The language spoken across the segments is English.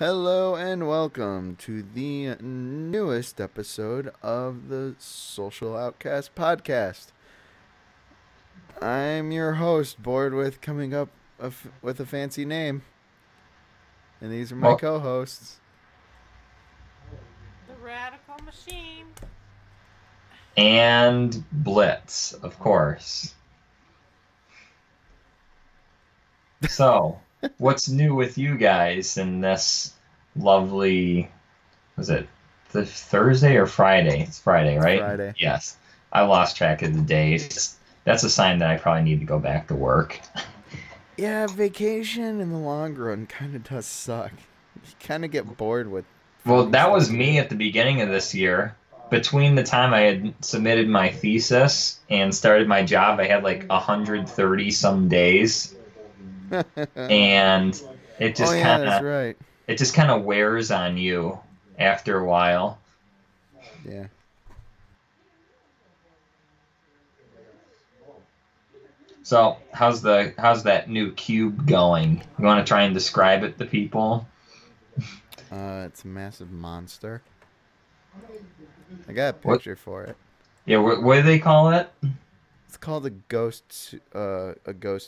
Hello and welcome to the newest episode of the Social Outcast podcast. I'm your host, bored with coming up with a fancy name, and these are my Well, co-hosts. The Radical Machine. and Blitz, of course. So, what's new with you guys in this lovely, was it the Thursday or Friday? It's Friday, right? Friday. Yes. I lost track of the days. That's a sign that I probably need to go back to work. Yeah, vacation in the long run kind of does suck. You kind of get bored with. Well, finding that was stuff to me at the beginning of this year. Between the time I had submitted my thesis and started my job, I had like 130 some days. do. And it Oh just yeah, kind that's of right. it just kind of wears on you after a while. Yeah. So how's that new cube going? You want to try and describe it to people? It's a massive monster. I got a What? picture for it. Yeah, what do they call it? It's called a ghost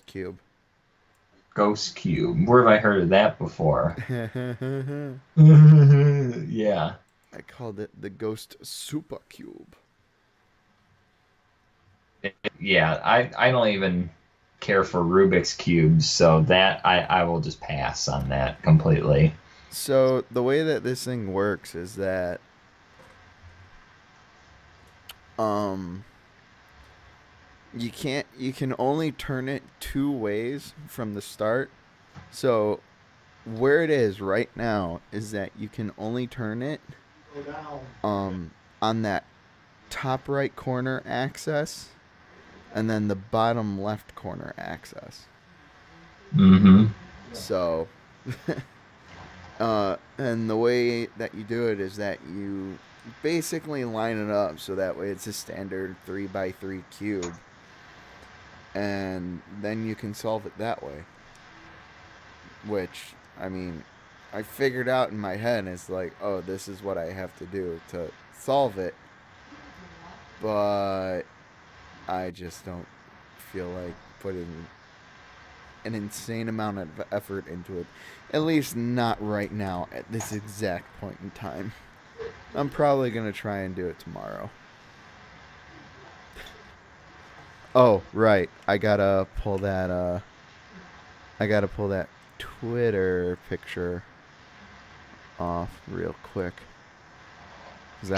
cube. Ghost cube. Where have I heard of that before? I Yeah. called it the ghost super cube. Yeah, I don't even care for Rubik's cubes, so that I will just pass on that completely. So the way that this thing works is that um you can only turn it two ways from the start. So where it is right now is that you can only turn it on that top right corner axis and then the bottom left corner axis. Mm-hmm. So and the way that you do it is that you basically line it up so that way it's a standard 3x3 cube, and then you can solve it that way. Which, I mean, I figured out in my head, it's like, oh, this is what I have to do to solve it, but I just don't feel like putting an insane amount of effort into it. At least not right now, at this exact point in time. I'm probably going to try and do it tomorrow. Oh, right. I got to pull that Twitter picture off real quick.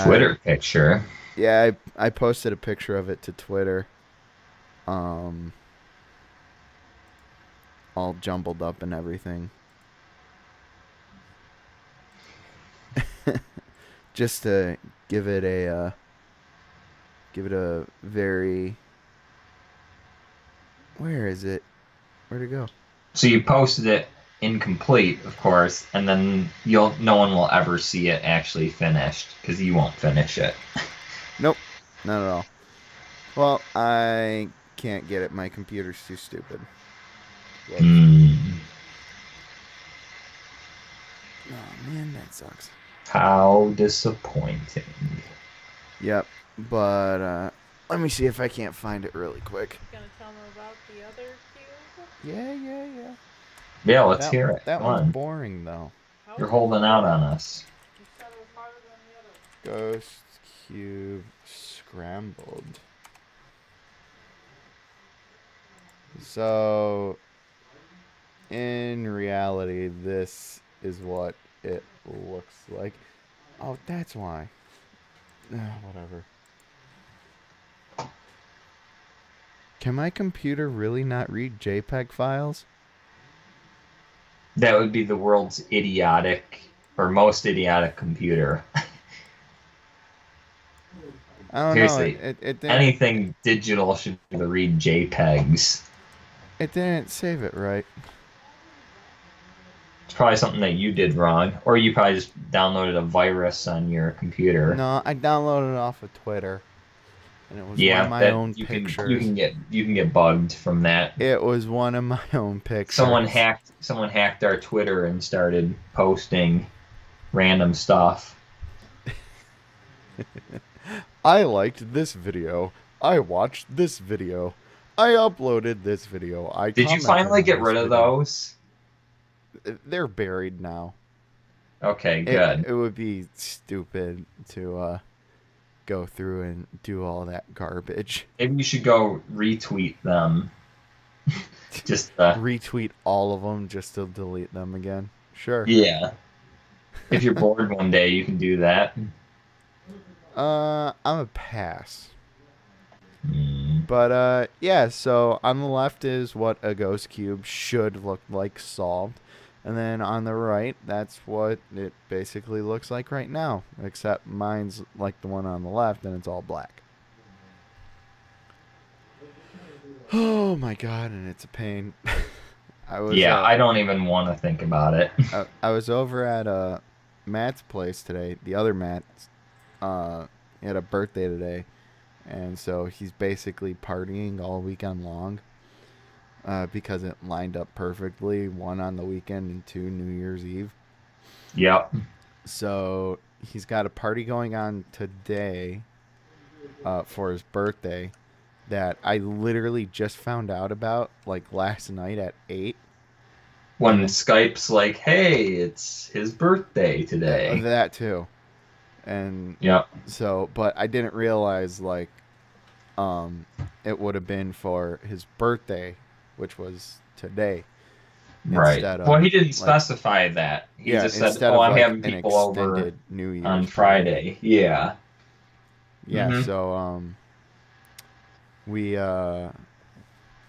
Twitter picture. Yeah, I posted a picture of it to Twitter. All jumbled up and everything. Just to give it a very, where is it? Where'd it go? So you posted it incomplete, of course, and then no one will ever see it actually finished because you won't finish it. Nope, not at all. Well, I can't get it. My computer's too stupid. Yes. Oh man, that sucks. How disappointing. Yep, but let me see if I can't find it really quick. Gonna tell them about the other cube? Yeah. Yeah, let's hear it. That Come one's on. boring though. You're holding out on us. You said it was harder than the other. Ghost cube scrambled. So, in reality, this is what it looks like. Oh, that's why. Whatever. Can my computer really not read JPEG files? That would be the world's idiotic or most idiotic computer. I don't Seriously, know. It didn't, anything digital should be able to read JPEGs. it didn't save it right. It's probably something that you did wrong, or you probably just downloaded a virus on your computer. No, I downloaded it off of Twitter. And it was one of my own pictures. You can get bugged from that. It was one of my own pictures. Someone hacked our Twitter and started posting random stuff. I liked this video. I watched this video. I uploaded this video. Did you finally get rid of those? They're buried now. Okay, good. It would be stupid to go through and do all that garbage. Maybe you should go retweet them. Just retweet all of them just to delete them again. Sure. Yeah. If you're bored one day, you can do that. I'm a pass. But yeah, so on the left is what a ghost cube should look like solved. And then on the right, that's what it basically looks like right now. Except mine's like the one on the left and it's all black. Oh my god, and it's a pain. I don't even want to think about it. I was over at Matt's place today. The other Matt, he had a birthday today. And so he's basically partying all weekend long because it lined up perfectly. 1 on the weekend and 2 New Year's Eve. Yep. So he's got a party going on today for his birthday that I literally just found out about like last night at 8. When Skype's like, hey, it's his birthday today. That too. And yep. So, but I didn't realize like it would have been for his birthday, which was today. Right. Well, he didn't specify that. He just said, "Oh, I'm having people over New Year's on Friday." Yeah. Yeah. Mm-hmm. So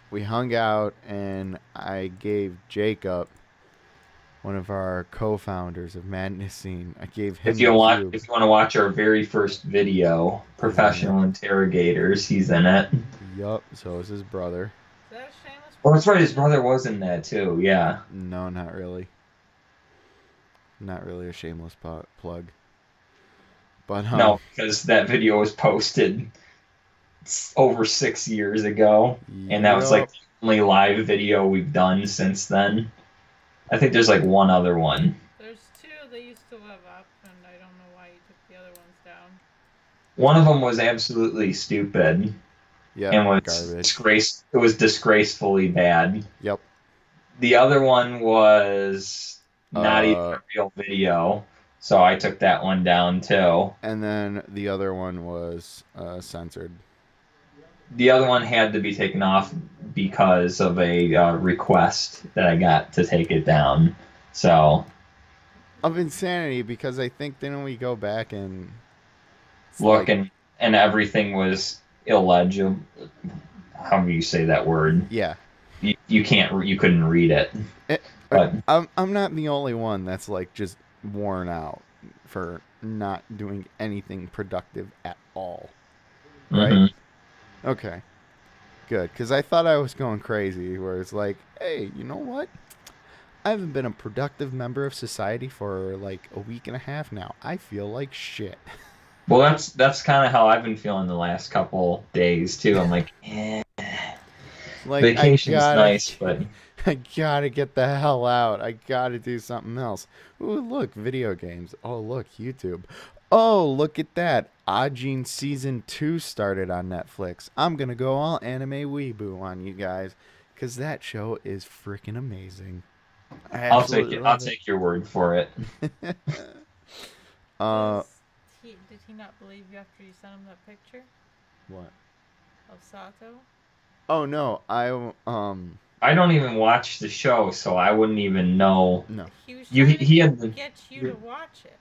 we hung out, and I gave Jacob, one of our co-founders of Madness Scene, I gave him. If you want to watch our very first video, Professional Interrogators, he's in it. Yup. So is his brother. Is that a shameless? Oh, that's right. His brother was in that too. Yeah. No, not really. Not really a shameless plug. But no, because that video was posted over 6 years ago, and that was like the only live video we've done since then. I think there's like one other one. There's 2 that you still have up, and I don't know why you took the other ones down. One of them was absolutely stupid. Yeah, and was it was disgracefully bad. Yep. The other one was not even a real video, so I took that one down too. And then the other one was censored. The other one had to be taken off because of a request that I got to take it down. So of insanity, because I think didn't we go back and look and everything was illegible. How do you say that word? Yeah. You couldn't read it. But I'm not the only one that's like just worn out for not doing anything productive at all. Right? Mm-hmm. Okay. Good, because I thought I was going crazy, where it's like, hey, you know what? I haven't been a productive member of society for like a week and a half now. I feel like shit. Well, that's kind of how I've been feeling the last couple days too. I'm like, like vacation's nice, but I gotta get the hell out. I gotta do something else. Ooh, look, video games. Oh, look, YouTube. Oh, look at that. Ajin Season 2 started on Netflix. I'm going to go all anime weeboo on you guys, because that show is freaking amazing. I'll take your word for it. Did he not believe you after you sent him that picture? What? Of Sato? Oh, no. I don't even watch the show, so I wouldn't even know. No. He had to get you to watch it.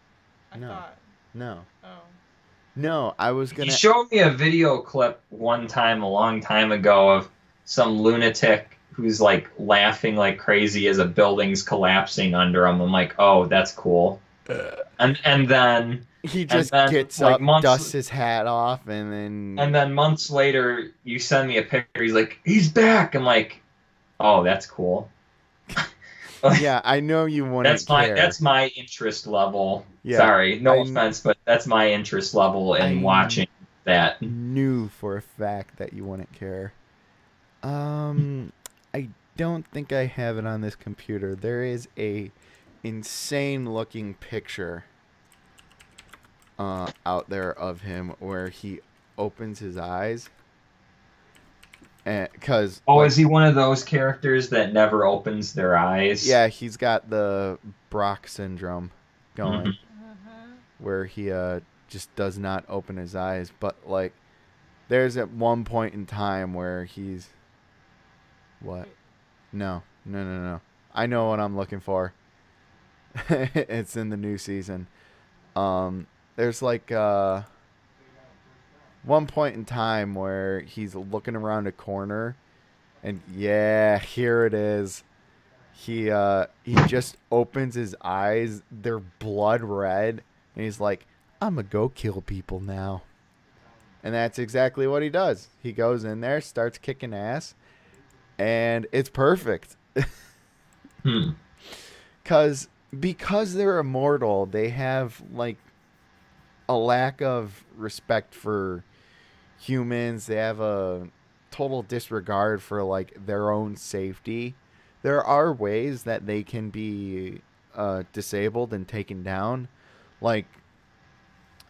I thought. No. Oh. No, I was gonna. He showed me a video clip one time, a long time ago, of some lunatic who's like laughing like crazy as a building's collapsing under him. I'm like, oh, that's cool. And then he just gets like up, dusts his hat off, and then months later, you send me a picture. He's like, he's back. I'm like, oh, that's cool. Yeah, I know you want to care. That's my interest level. Yeah, Sorry, no offense, but that's my interest level in watching that. knew for a fact that you wouldn't care. I don't think I have it on this computer. There is a insane looking picture out there of him where he opens his eyes, and because Oh, like is he one of those characters that never opens their eyes? yeah, he's got the Brock syndrome going, Hmm. Uh-huh. where he just does not open his eyes. But like, there's at one point in time where he's what? No, no, no, no. I know what I'm looking for. It's in the new season. There's like one point in time where he's looking around a corner, and yeah, here it is. He just opens his eyes. They're blood red, and he's like, "I'm gonna go kill people now." And that's exactly what he does. He goes in there, starts kicking ass, and it's perfect. Hmm. Cause because they're immortal, they have like a lack of respect for humans. They have a total disregard for like their own safety. There are ways that they can be disabled and taken down. Like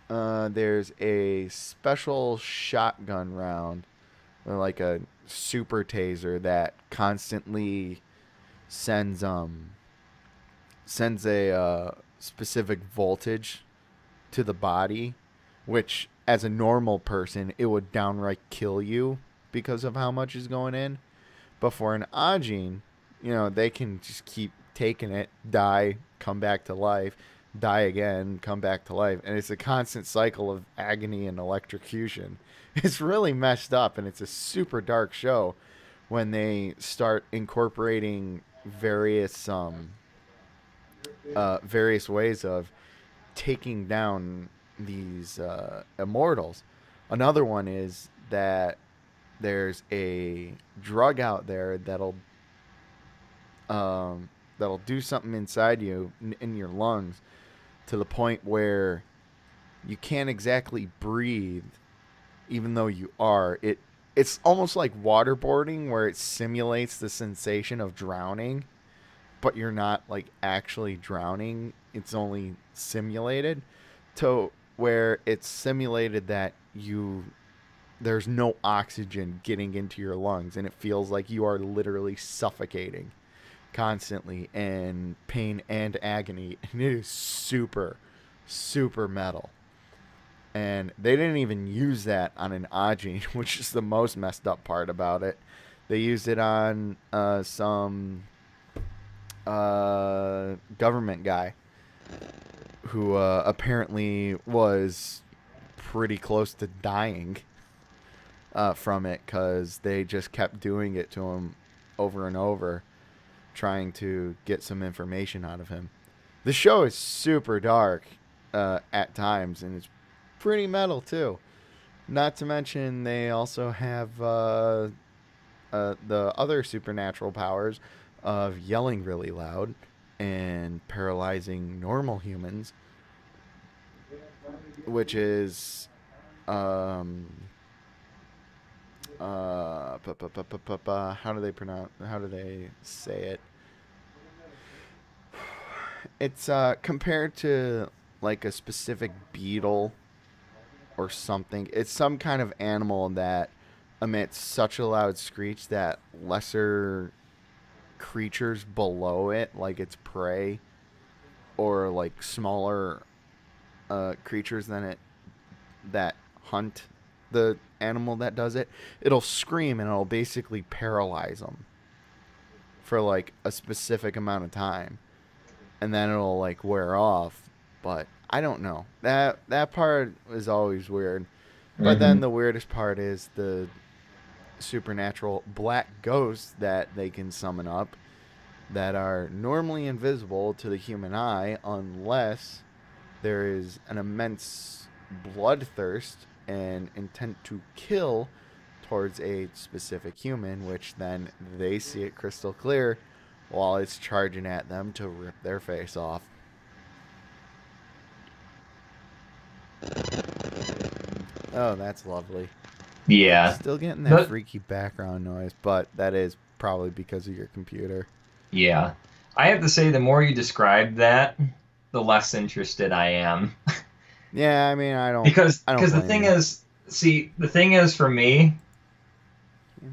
there's a special shotgun round, or like a super taser that constantly sends sends a specific voltage to the body, which as a normal person it would downright kill you because of how much is going in. But for an Ajin, they can just keep taking it, die, come back to life, die again, come back to life, and it's a constant cycle of agony and electrocution. It's really messed up, and it's a super dark show when they start incorporating various ways of taking down these immortals. Another one is that there's a drug out there that'll do something inside you in your lungs to the point where you can't exactly breathe, even though you are. It's almost like waterboarding, where it simulates the sensation of drowning, but you're not like actually drowning. It's only simulated to where it's simulated that there's no oxygen getting into your lungs, and it feels like you are literally suffocating constantly in pain and agony, and it is super super metal. And they didn't even use that on an Ajin, which is the most messed up part about it. They used it on some government guy who apparently was pretty close to dying from it, because they just kept doing it to him over and over, trying to get some information out of him. The show is super dark at times, and it's pretty metal too. Not to mention, they also have the other supernatural powers of yelling really loud and paralyzing normal humans, which is um how do they say it? It's compared to like a specific beetle or something. It's some kind of animal that emits such a loud screech that lesser creatures below it, like its prey, or like smaller creatures than it that hunt the animal that does it, it'll scream and it'll basically paralyze them for like a specific amount of time, and then it'll like wear off. But I don't know. That part is always weird. But then Hmm. the weirdest part is the supernatural black ghosts that they can summon up, that are normally invisible to the human eye unless there is an immense bloodthirst and intent to kill towards a specific human, which then they see it crystal clear while it's charging at them to rip their face off. Oh, that's lovely. Yeah. Still getting that But freaky background noise, but that is probably because of your computer. yeah. I have to say, the more you describe that, the less interested I am. Yeah, I mean, Because I don't the blame thing you. is, see, the thing is for me,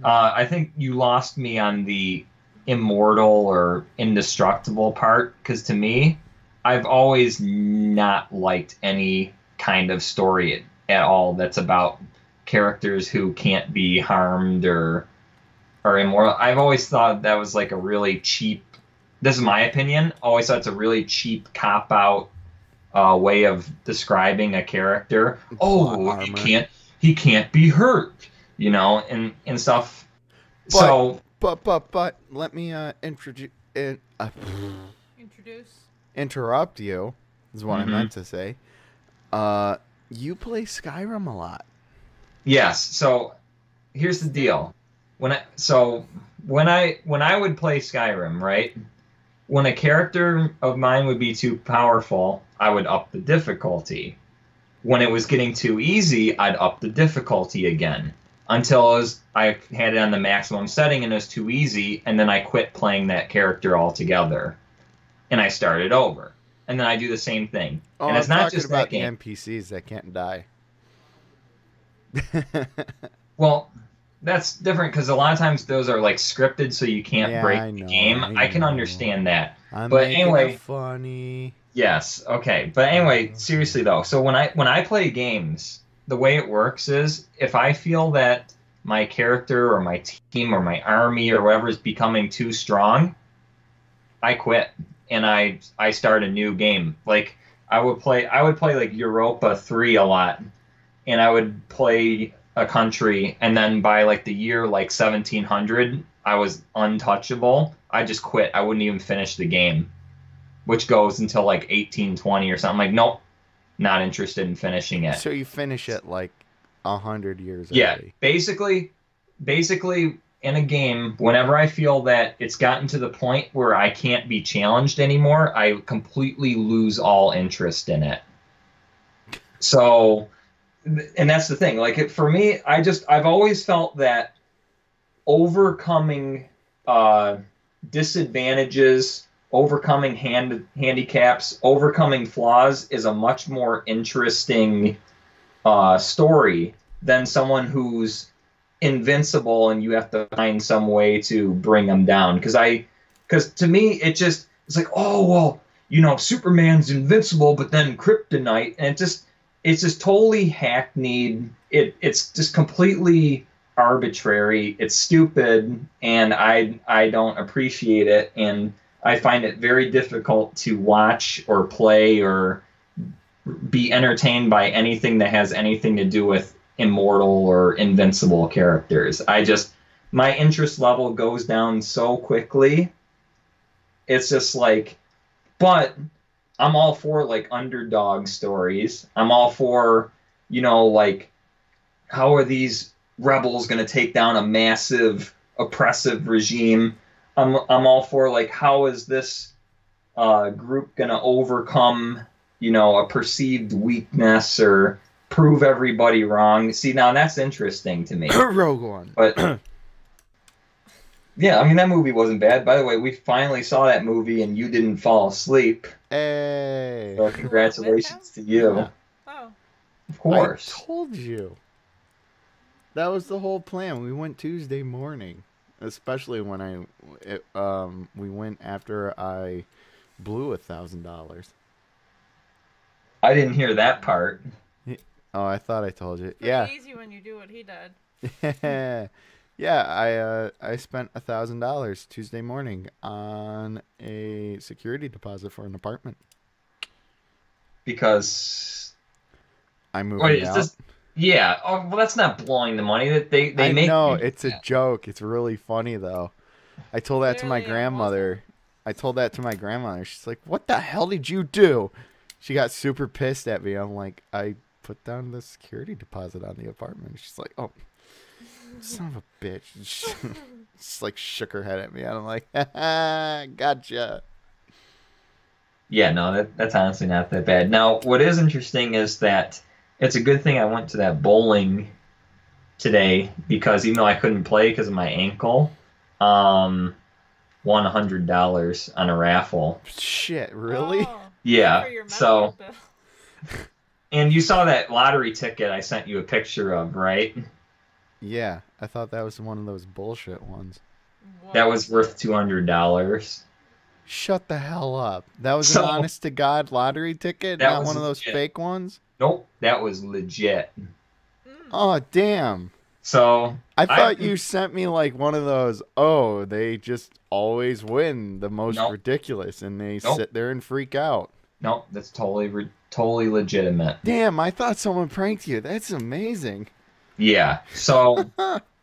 I think you lost me on the immortal or indestructible part. Because to me, I've always not liked any kind of story at all that's about characters who can't be harmed or immoral. I've always thought that was like a really cheap. This is my opinion. Always thought it's a really cheap cop out way of describing a character. Plot Oh, armor. he can't be hurt, and stuff. But So but let me introduce Introduce. interrupt you is what I mhm. meant to say. You play Skyrim a lot. Yes. So here's the deal. When I would play Skyrim, right? When a character of mine would be too powerful, I would up the difficulty. When it was getting too easy, I'd up the difficulty again until I had it on the maximum setting and it was too easy, and then I quit playing that character altogether and I started over. And then I do the same thing. Oh, And I'm it's not talking just that about the game. NPCs that can't die. Well, that's different because a lot of times those are like scripted so you can't Yeah, break I the know, game. I I can know. understand that. I'm But making it anyway, funny. yes, okay. But anyway, seriously though, so when I play games, the way it works is if I feel that my character or my team or my army or whatever is becoming too strong, I quit and I start a new game. Like I would play like Europa 3 a lot, and I would play a country, and then by like the year like 1700, I was untouchable. I just quit. I wouldn't even finish the game, which goes until like 1820 or something. Like, nope, not interested in finishing it. So you finish it like 100 years Yeah, early. basically in a game, whenever I feel that it's gotten to the point where I can't be challenged anymore, I completely lose all interest in it. So, and that's the thing. Like for me, I've always felt that overcoming uh, disadvantages, overcoming handicaps, overcoming flaws is a much more interesting story than someone who's invincible and you have to find some way to bring them down. Because to me, it's like, oh well, Superman's invincible, but then kryptonite, and it's just totally hackneyed. It's just completely arbitrary. It's stupid, and I don't appreciate it, and I find it very difficult to watch or play or be entertained by anything that has anything to do with immortal or invincible characters. My interest level goes down so quickly. It's just like, but I'm all for like underdog stories. I'm all for, like, how are these rebels going to take down a massive oppressive regime? I'm all for like, how is this group going to overcome, a perceived weakness or prove everybody wrong? See, now that's interesting to me. Rogue One. But yeah, I mean, that movie wasn't bad. By the way, we finally saw that movie and you didn't fall asleep. Hey. So congratulations to you. Yeah. Oh. Of course. I told you. That was the whole plan. We went Tuesday morning, especially when we went after I blew $1,000. I didn't hear that part. Oh, I thought I told you. Pretty Yeah. easy when you do what he did. Yeah, I spent $1,000 Tuesday morning on a security deposit for an apartment. Because I'm moving wait, is out. this? Yeah. Oh, well, that's not blowing the money. That they I make. know it's a joke. It's really funny though. I told that to my Clearly, grandmother. I told that to my grandmother. She's like, "What the hell did you do?" She got super pissed at me. I'm like, "I put down the security deposit on the apartment." She's like, "Oh, son of a bitch." She just like shook her head at me. And I'm like, "Gotcha." Yeah, no, that's honestly not that bad. Now, what is interesting is that It's a good thing I went to that bowling today because even though I couldn't play because of my ankle, um, won $100 on a raffle. Shit, really? Oh, good for Yeah. your medical So, bill. and you saw that lottery ticket I sent you a picture of, right? Yeah, I thought that was one of those bullshit ones. What That was was worth it? $200. Shut the hell up. That was an So honest to God lottery ticket, that not was one of those legit. fake ones? Nope, that was legit. Mm. Oh, damn. So I I've thought you sent me like one of those, oh, they just always win the most nope, ridiculous and they nope, sit there and freak out. nope. That's totally legitimate. Damn, I thought someone pranked you. That's amazing. Yeah. So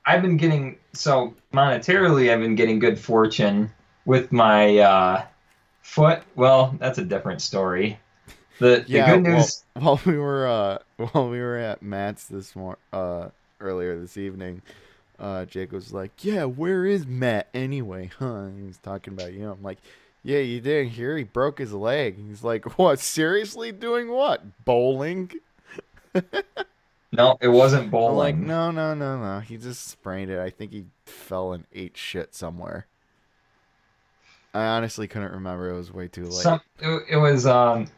I've been getting so monetarily, I've been getting good fortune with my foot. Well, that's a different story. The Yeah, good well, news. while we were at Matt's earlier this evening, Jake was like, "Yeah, where is Matt anyway?" Huh? He was talking about you. I'm like, "Yeah, you didn't hear? He broke his leg." He's like, "What? Seriously? Doing what? Bowling?" No, it wasn't I'm like, bowling. "No, no, no, no. He just sprained it. I think he fell and ate shit somewhere." I honestly couldn't remember. It was way too late. It was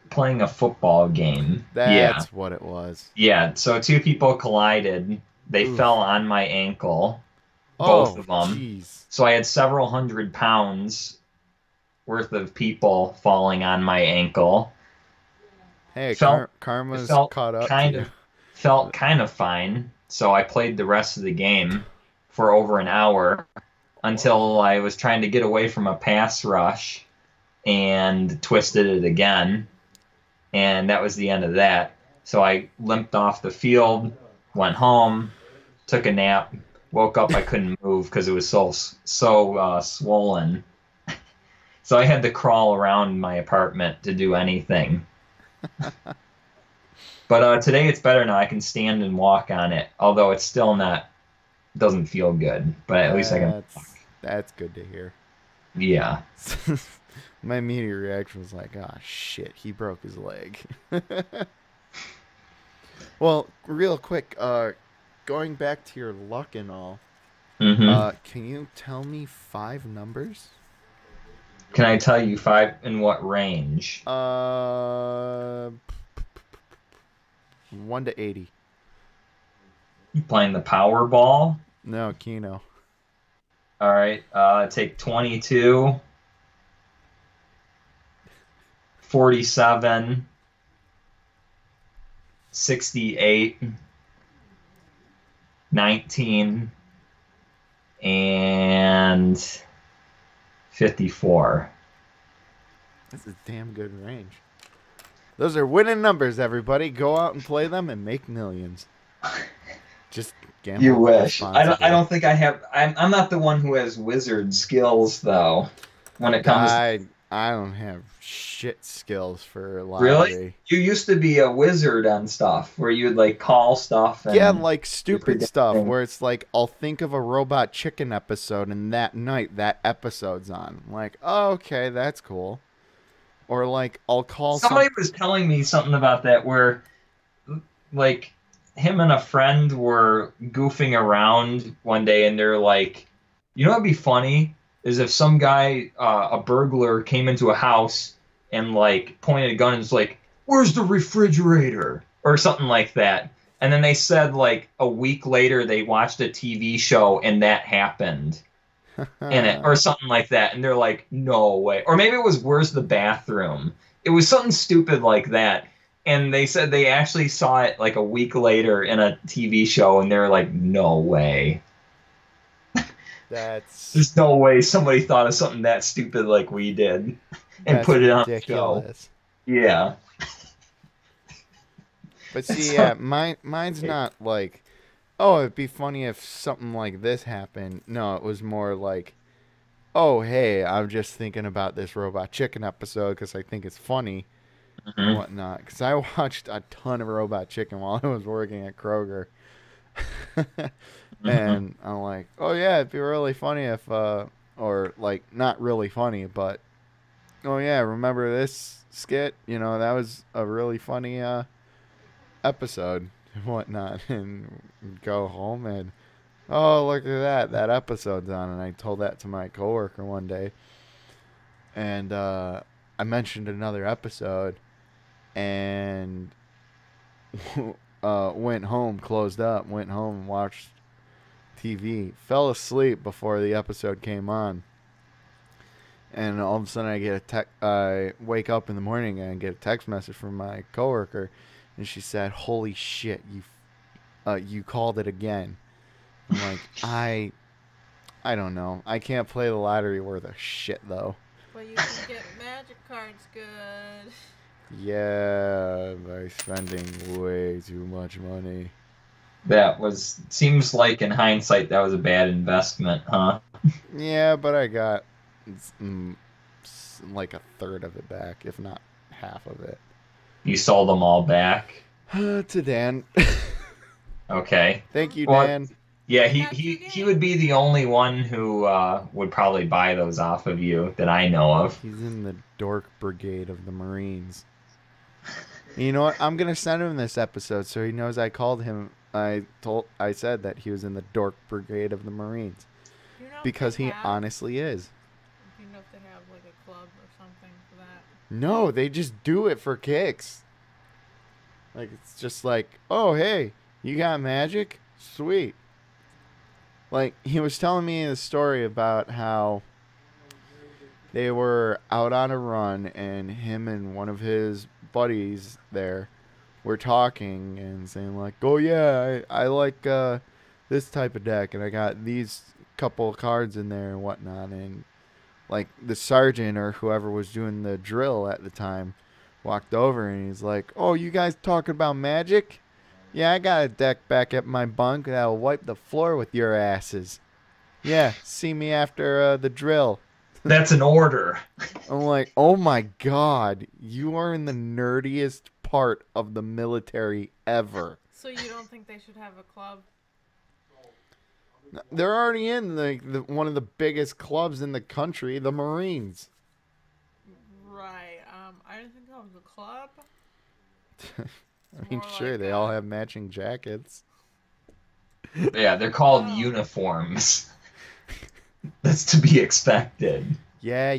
playing a football game. Yeah. That's what it was. Yeah, so two people collided. They fell Oof. on my ankle, both Oh, of them. jeez. So I had several hundred pounds worth of people falling on my ankle. Hey, Felt it karma's felt caught up to kind you. of felt kind of fine. So I played the rest of the game for over an hour Whoa. until I was trying to get away from a pass rush and twisted it again. And that was the end of that. So I limped off the field, went home, took a nap, woke up. I couldn't move because it was so swollen. So I had to crawl around my apartment to do anything. But today it's better now. I can stand and walk on it, although it's still not doesn't feel good. But at least I can walk. That's good to hear. Yeah. My immediate reaction was like, "Ah, shit, he broke his leg." Well, real quick, going back to your luck and all, Hmm. can you tell me 5 numbers? Can I tell you five in what range? 1 to 80. You playing the Powerball? No, Keno. All right. Take 22, 47, 68, 19, and 54. That's a damn good range. Those are winning numbers, everybody. Go out and play them and make millions. Just You gamble wish. I responsibly. don't think I have. I'm not the one who has wizard skills though. When it comes to, I don't have shit skills for really, lottery. you used to be a wizard on stuff where you would like call stuff Yeah, and like you stupid predict stuff things. where it's like I'll think of a Robot Chicken episode and that night that episode's on. I'm like, oh, okay, that's cool. Or like I'll call some. Somebody was telling me something about that where like him and a friend were goofing around one day and they're like, you know what'd be funny is if some guy, a burglar, came into a house and like pointed a gun and was like, "Where's the refrigerator?" or something like that. And then they said like a week later they watched a TV show and that happened in it or something like that. And they're like, "No way." Or maybe it was "Where's the bathroom?" It was something stupid like that. And they said they actually saw it like a week later in a TV show and they're like, "No way." that's There's no way somebody thought of something that stupid like we did and that's put it on the show. ridiculous. Yeah. But see, So, mine's not like, oh, it'd be funny if something like this happened. No, it was more like, oh, hey, I'm just thinking about this Robot Chicken episode because I think it's funny and mhm, whatnot. Because I watched a ton of Robot Chicken while I was working at Kroger. mhm. And I'm like, oh, yeah, it'd be really funny if, or like, not really funny, but, oh, yeah, remember this skit? You know, that was a really funny, episode and whatnot, and go home and, oh, look at that, that episode's on. And I told that to my coworker one day, and I mentioned another episode, and went home, closed up, went home and watched TV, fell asleep before the episode came on. And all of a sudden, I wake up in the morning and I get a text message from my coworker, and she said, "Holy shit, you called it again." I'm like, I don't know. I can't play the lottery worth a shit though. But you can get magic cards good. Yeah, by spending way too much money. Seems like in hindsight that was a bad investment, huh? Yeah, but I got like a third of it back, if not half of it. You sold them all back. To Dan. Okay. Thank you, Well, Dan. yeah, he would be the only one who would probably buy those off of you that I know of. He's in the dork brigade of the Marines. You know what? I'm gonna send him this episode so he knows I called him. I said that he was in the dork brigade of the Marines Do you know if because they he have- honestly is. Do you know if they have like a club or something for that? No, they just do it for kicks. Like, it's just like, oh, hey, you got magic? Sweet. Like, he was telling me the story about how they were out on a run, and him and one of his buddies there were talking and saying, like, oh, yeah, I like this type of deck, and I got these couple of cards in there and whatnot. And, like, the sergeant or whoever was doing the drill at the time walked over, and he's like, oh, you guys talking about magic? Yeah, I got a deck back at my bunk that'll wipe the floor with your asses. Yeah, see me after the drill. That's an order. I'm like, oh my god, you are in the nerdiest part of the military ever. So you don't think they should have a club? They're already in the one of the biggest clubs in the country, the Marines. Right. I didn't think that was a club. I mean, More sure, like they all have matching jackets. Yeah, they're called Oh. uniforms. That's to be expected. Yeah.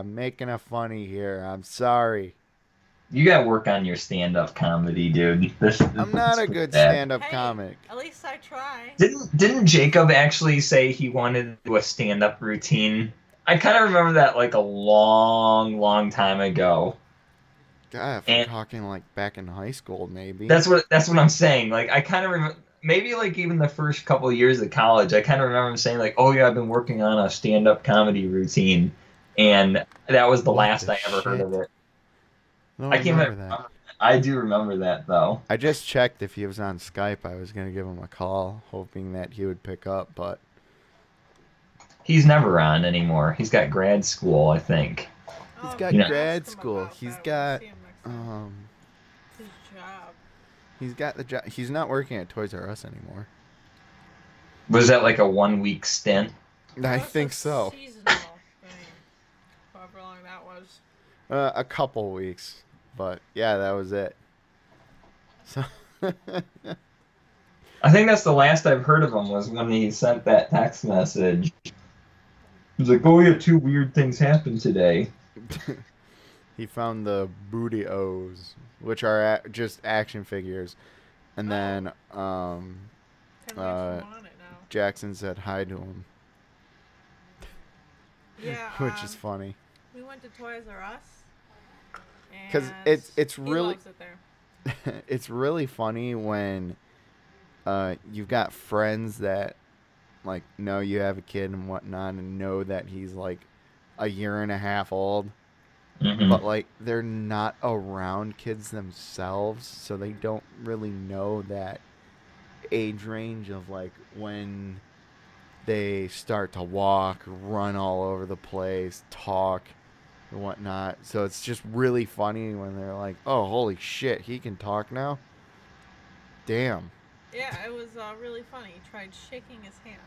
I'm making a funny here. I'm sorry. You gotta work on your stand-up comedy, dude. I'm not a good bad. stand-up Hey, comic. At least I try. Didn't Jacob actually say he wanted to do a stand-up routine? I kind of remember that like a long time ago. God, if we're And- talking like back in high school, maybe. That's what I'm saying. Like I kind of remember, maybe like even the first couple of years of college, I kind of remember him saying like, "Oh yeah, I've been working on a stand-up comedy routine," and that was the What last the I ever heard shit? of it. No, I can't remember remember. that. I do remember that though. I just checked if he was on Skype. I was gonna give him a call, hoping that he would pick up, but He's never on anymore. He's got grad school, I think. he's Oh, got we can grad ask him school. about He's that when we got see him next time. His job. he's got the job. He's not working at Toys R Us anymore. Was that like a 1 week stint? I That's think a so. Seasonal thing. However long that was. A couple weeks, but yeah, that was it. So I think that's the last I've heard of him was when he sent that text message. He was like, "Oh yeah, 2 weird things happened today." he found the booty O's, which are just action figures, and then Can we Uh, on it now? Jackson said hi to him, Yeah. which is funny. We went to Toys R Us. 'Cause and it's he really- loves it there. It's really funny when you've got friends that like know you have a kid and whatnot and know that he's like a year and a half old, Mhm. but like they're not around kids themselves, so they don't really know that age range of like when they start to walk, run all over the place, talk and whatnot. So it's just really funny when they're like, oh, holy shit, he can talk now? Damn. Yeah, it was really funny. He tried shaking his hand.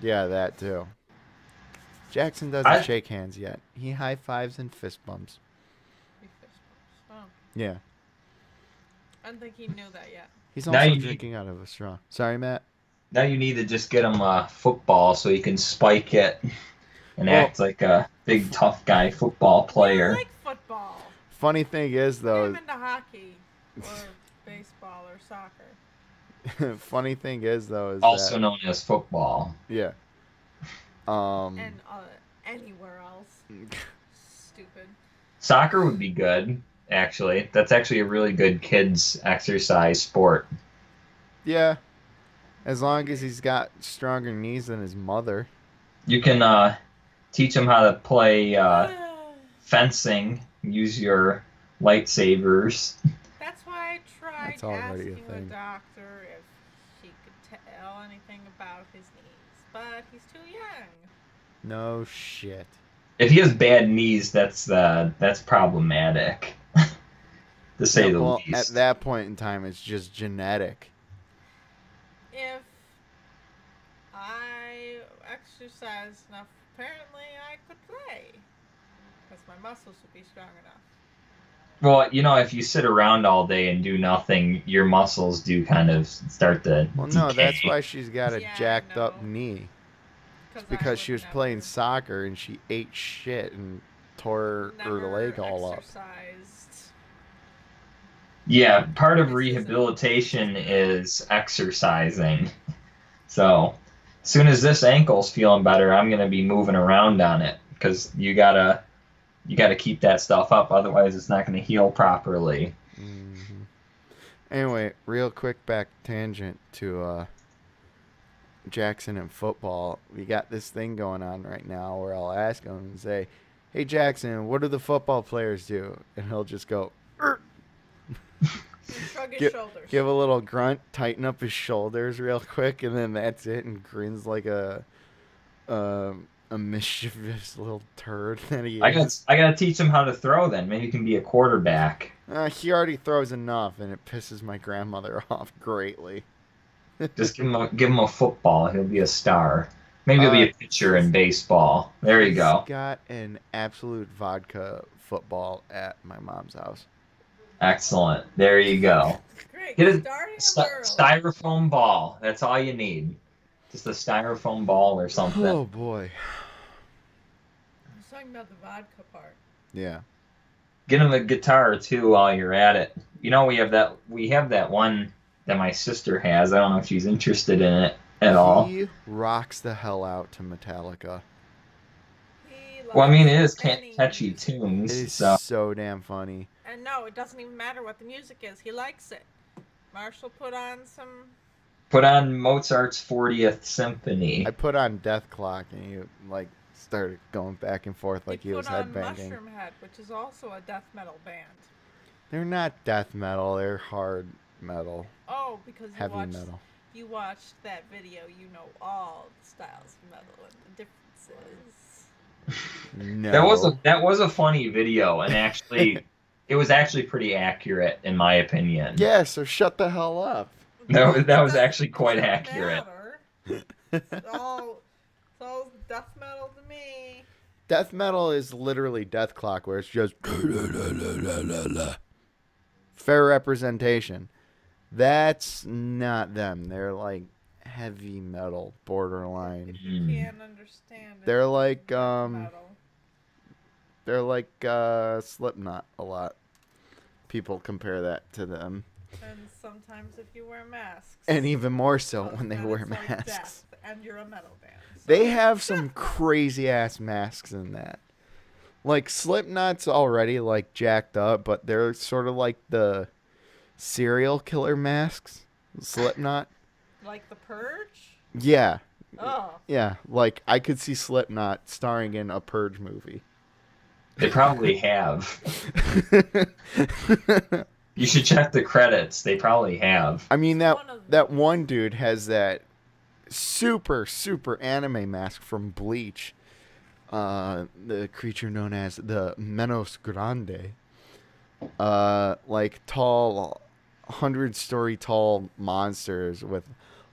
Yeah, that too. Jackson doesn't I- shake hands yet. He high fives and fist bumps. He fist bumps. Oh. Yeah. I don't think he knew that yet. He's Now also you need drinking out of a straw. Sorry, Matt. now you need to just get him a football so he can spike it and Well, act like a big tough guy football Yeah, I player. like football. funny thing is, Get though, him into hockey or baseball or soccer. funny thing is, though, is Also that known as football. yeah. And anywhere else. Stupid. Soccer would be good, actually. That's actually a really good kids exercise sport. Yeah, as long as he's got stronger knees than his mother. You can teach him how to play fencing, use your lightsabers. That's why I tried That's already a asking the thing. doctor if she could tell anything about his knees, but he's too young. No shit. If he has bad knees, that's problematic, to say the Well, at least. that point in time, it's just genetic. If I exercised enough, apparently I could play. Because my muscles would be strong enough. Well, if you sit around all day and do nothing, your muscles do kind of start to Well, no, that's decay. why she's got a Yeah, I jacked up know. knee. I Because she would was playing never- soccer and she ate shit and tore her never leg all up. exercised. Yeah, part of This isn't- rehabilitation is exercising. So, as soon as this ankle's feeling better, I'm gonna be moving around on it because you gotta keep that stuff up, otherwise it's not gonna heal properly. Mm-hmm. Anyway, real quick back tangent to Jackson and football. We got this thing going on right now where I'll ask him and say, "Hey Jackson, what do the football players do?" And he'll just go, "Er." And shrug his shoulders. Give a little grunt, tighten up his shoulders real quick, and then that's it, and grins like a mischievous little turd that he is. I gotta teach him how to throw. Then maybe he can be a quarterback. He already throws enough, and it pisses my grandmother off greatly. Just give him a football. He'll be a star. Maybe he'll be a pitcher in baseball. There you go. He's got an absolute vodka football at my mom's house. Excellent. There you go. Great. Get a Starting a styrofoam ball. That's all you need. Just a styrofoam ball or something. Oh boy. I was talking about the vodka part. Yeah. Get him a guitar too while you're at it. We have that one that my sister has. I don't know if she's interested in it at all. He rocks the hell out to Metallica. Well, I mean, it is Any catchy music. It tunes. is So so damn funny. And no, it doesn't even matter what the music is. He likes it. Marshall put on some. put on Mozart's 40th Symphony. I put on Death Clock and he like started going back and forth like he was put on headbanging. Mushroom Head, which is also a death metal band. They're not death metal, they're hard metal. Oh, because Heavy metal. you watched that video, you know all the styles of metal and the differences. No. That was a funny video, and actually, it was actually pretty accurate in my opinion. Yeah, so shut the hell up. That was actually quite accurate. It's all death metal to me. Death metal is literally Death Clock, where it's just fair representation. That's not them. They're like heavy metal, borderline. Can't understand it. They're like Death metal. they're like Slipknot a lot. People compare that to them, And sometimes if you wear masks. and even more so well, when they then wear it's like masks. death, and you're a metal band. So They have some crazy ass masks in that. Like Slipknot's already like jacked up, but they're sort of like the serial killer masks. Slipknot. Like The Purge? Yeah. Oh. Yeah. Like I could see Slipknot starring in a Purge movie. They probably have. You should check the credits. They probably have. I mean One of that one dude has that super anime mask from Bleach. The creature known as the Menos Grande. Like tall, 100-story tall monsters with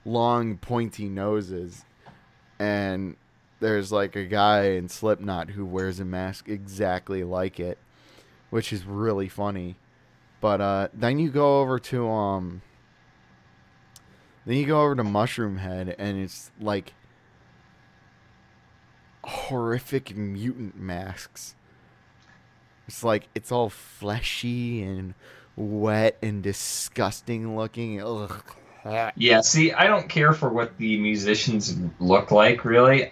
long pointy noses, and there's like a guy in Slipknot who wears a mask exactly like it, which is really funny. But then you go over to Mushroom Head, and it's like horrific mutant masks. It's like it's all fleshy and wet and disgusting looking. Ugh. Yeah, see, I don't care for what the musicians look like, really.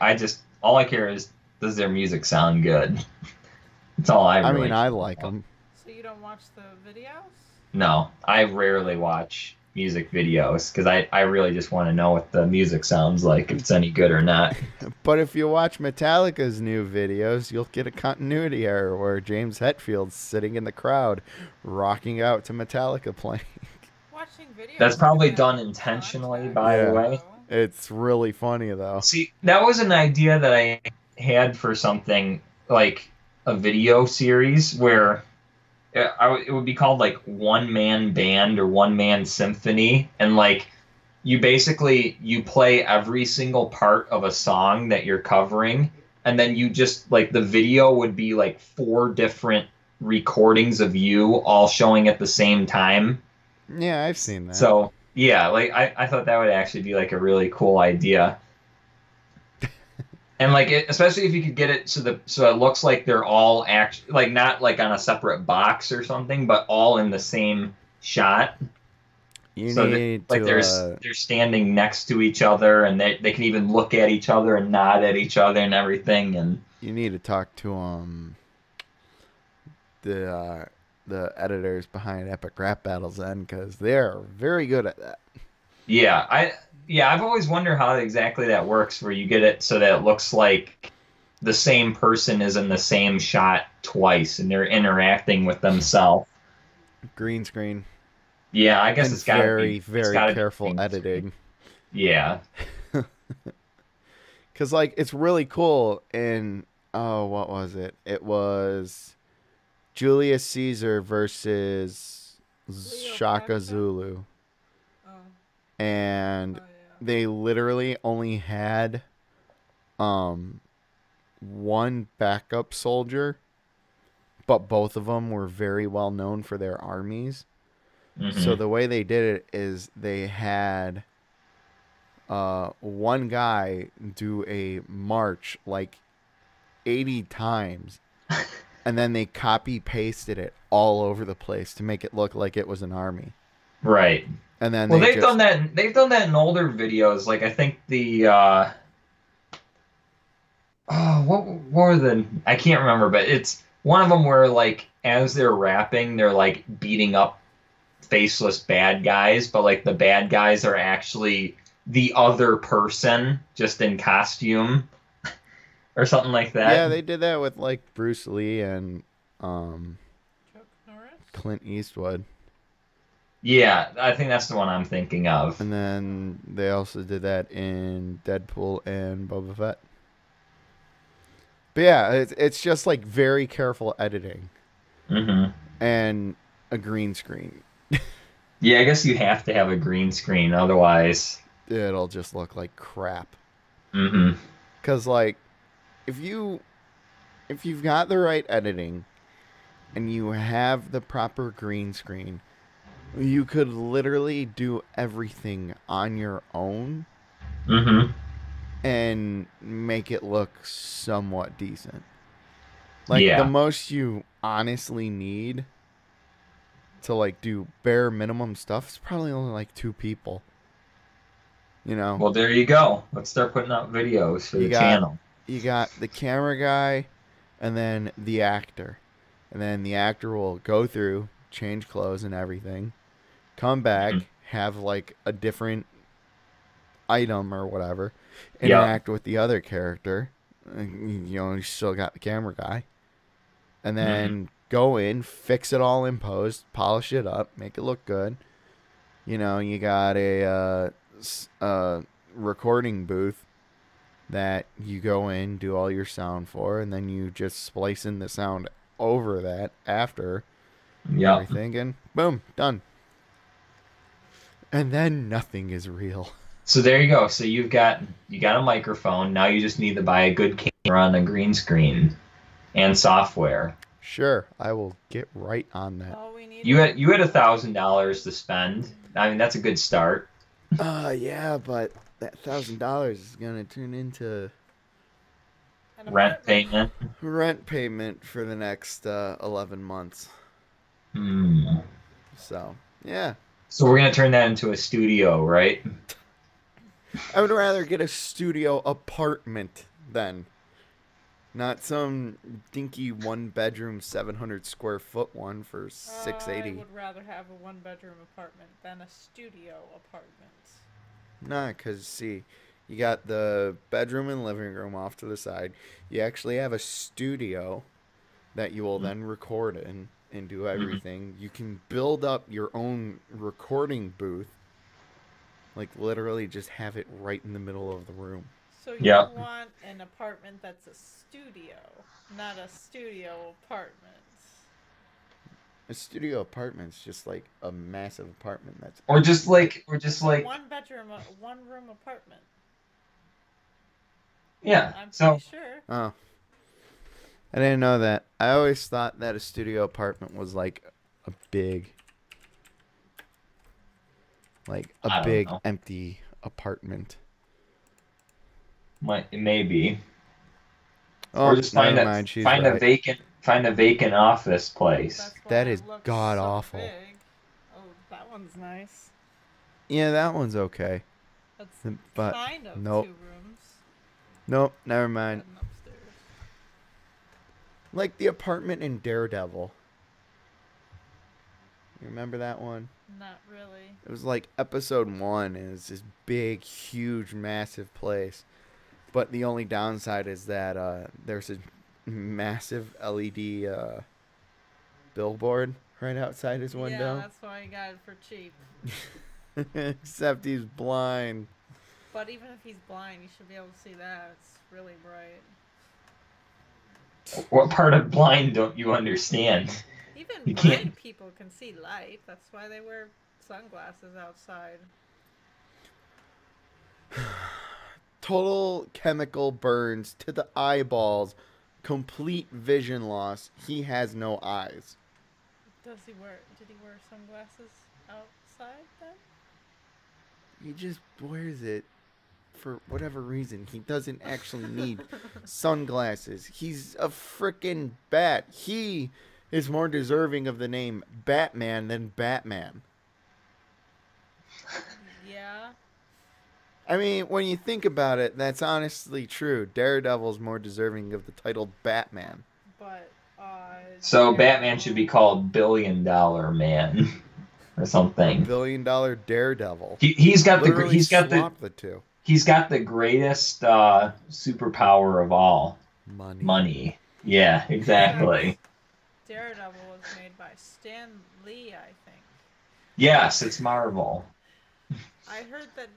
All I care is, does their music sound good? That's all I I really mean, I care like about. them. So you don't watch the videos? No, I rarely watch music videos because I really just want to know what the music sounds like, if it's any good or not. But if you watch Metallica's new videos, you'll get a continuity error where James Hetfield's sitting in the crowd, rocking out to Metallica playing. Watching videos. That's is probably bad done intentionally, context, by the Yeah. way. though. It's really funny though. See, that was an idea that I had for something like a video series where it would be called like one man band or one man symphony, and like you play every single part of a song that you're covering, and then you just like the video would be like four different recordings of you all showing at the same time. Yeah, I've seen that. So yeah, like I thought that would actually be like a really cool idea. And like especially if you could get it so it looks like they're all like not like on a separate box or something, but all in the same shot. You So need like to. they're standing next to each other, and they can even look at each other and nod at each other and everything. And You need to talk to the editors behind Epic Rap Battles then, because they're very good at that. I've always wondered how exactly that works, where you get it so that it looks like the same person is in the same shot twice, and they're interacting with themselves. Green screen. Yeah, I guess And it's got to very, be very careful editing. Yeah. Because, like, it's really cool in, oh, what was it? It was Julius Caesar versus Shaka Cleopatra? Zulu. Oh, And oh yeah. they literally only had one backup soldier, but both of them were very well known for their armies. So Mhm. the way they did it is they had one guy do a march like 80 times, and then they copy pasted it all over the place to make it look like it was an army. Right. And then Well, they they've just, done that. They've done that in older videos. Like I think the what were the I can't remember, but it's one of them where like as they're rapping, they're like beating up faceless bad guys, but like the bad guys are actually the other person just in costume or something like that. yeah, they did that with like Bruce Lee and Chuck Norris? Clint Eastwood. Yeah, I think that's the one I'm thinking of. And then they also did that in Deadpool and Boba Fett. But yeah, it's just like very careful editing Hmm. and a green screen. Yeah, I guess you have to have a green screen, otherwise. It'll just look like crap. Hmm. Cause like if you've got the right editing and you have the proper green screen, you could literally do everything on your own Hmm. and make it look somewhat decent. Like Yeah. the most you honestly need to like do bare minimum stuff is probably only like 2 people. You know, Well, there you go. Let's start putting out videos for You the got- channel. you got the camera guy and then the actor. And then the actor will go through, change clothes and everything, come back, Mhm. have like a different item or whatever, Yeah. interact with the other character. You know, you still got the camera guy. And then go in, fix it all in post, polish it up, make it look good. You know, you got a recording booth that you go in, do all your sound for, and then you just splice in the sound over that after Yeah. everything, and boom, done. And then nothing is real. So there you go. So you got a microphone. Now you just need to buy a good camera and a green screen and software. Sure, I will get right on that. All we need. You had $1,000 to spend. I mean, that's a good start. Yeah, but that $1,000 is gonna turn into an Rent apartment. payment. rent payment for the next 11 months. Hmm. So, yeah. So we're gonna turn that into a studio, right? I would rather get a studio apartment then. Not some dinky 1-bedroom 700 square foot one for I $680. would rather have a one-bedroom apartment than a studio apartment. Nah, cause see, you got the bedroom and living room off to the side. You actually have a studio that you will then record in and do Mhm. everything. You can build up your own recording booth. Like literally just have it right in the middle of the room. So you Yeah. want an apartment that's a studio, not a studio apartment. A studio apartment's just like a massive apartment that's Or just empty. like One-bedroom, one-room apartment. yeah. I'm So pretty sure. Oh. I didn't know that. I always thought that a studio apartment was like a big I don't know. empty apartment. Maybe. Or Oh, just never mind. She's right. find a vacant office place. That's why That it is looks god so awful. big. Oh, that one's nice. Yeah, that one's okay. That's But kind of nope. 2 rooms. Nope, never Bed mind. and upstairs. Like the apartment in Daredevil. You remember that one? Not really. It was like episode 1, and it's this big, huge, massive place. But the only downside is that there's a massive LED billboard right outside his Yeah, window. that's why I got it for cheap. Except he's blind. But even if he's blind, you should be able to see that. It's really bright. What part of blind don't you understand? Even You blind can't. people can see light. That's why they wear sunglasses outside. Total chemical burns to the eyeballs. Complete vision loss. He has no eyes. Did he wear sunglasses outside then? He just wears it for whatever reason. He doesn't actually need sunglasses. He's a freaking bat. He is more deserving of the name Batman than Batman. Yeah. I mean, when you think about it, that's honestly true. Daredevil's more deserving of the title Batman. But So Daredevil- Batman should be called $1 billion Man or something. $1 billion Daredevil. He's got Literally the swap the two. he's got the greatest superpower of all. Money. Yeah, exactly. Daredevil was made by Stan Lee, I think. Yes, it's Marvel. I heard that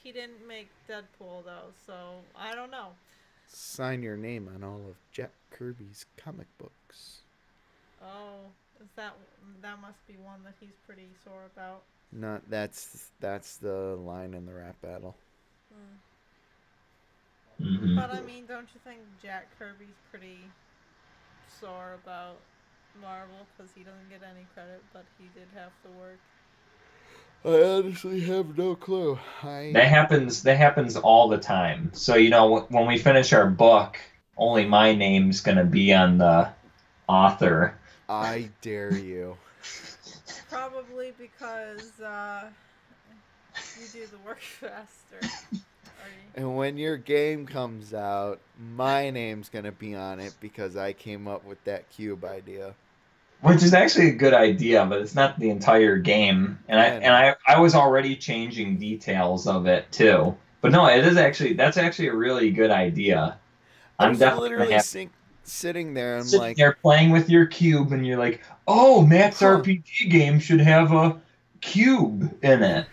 he didn't make Deadpool though, so I don't know. Sign your name on all of Jack Kirby's comic books. Oh, is that must be one that he's pretty sore about? No, that's the line in the rap battle. Mhm. But I mean, don't you think Jack Kirby's pretty sore about Marvel because he doesn't get any credit, but he did have to work? I honestly have no clue. That happens all the time. So when we finish our book, only my name's gonna be on the author. I dare you. Probably because you do the work faster. And when your game comes out, my name's gonna be on it because I came up with that cube idea. Which is actually a good idea, but it's not the entire game. And I was already changing details of it too. But no, that's actually a really good idea. I'm definitely literally gonna sitting there and sitting there playing with your cube, and you're like, "Oh, Matt's RPG game should have a cube in it."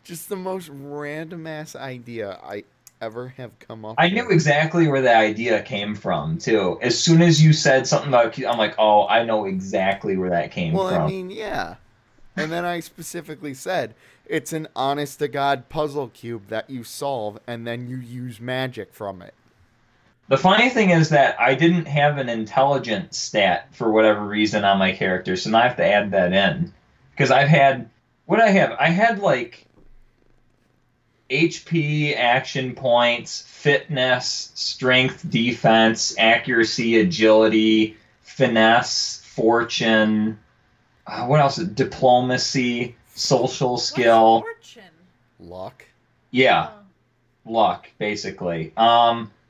just the most random ass idea I ever have come up I with. knew exactly where the idea came from too. As soon as you said something about cube, I'm like, "Oh, I know exactly where that came from." Well, I mean, yeah. And then I specifically said it's an honest to God puzzle cube that you solve and then you use magic from it. The funny thing is that I didn't have an intelligence stat for whatever reason on my character, so now I have to add that in. Because I've had, what I have? I had like HP, action points, fitness, strength, defense, accuracy, agility, finesse, fortune. What else? Diplomacy, social skill. What's fortune? Luck. Yeah, Oh. luck, basically.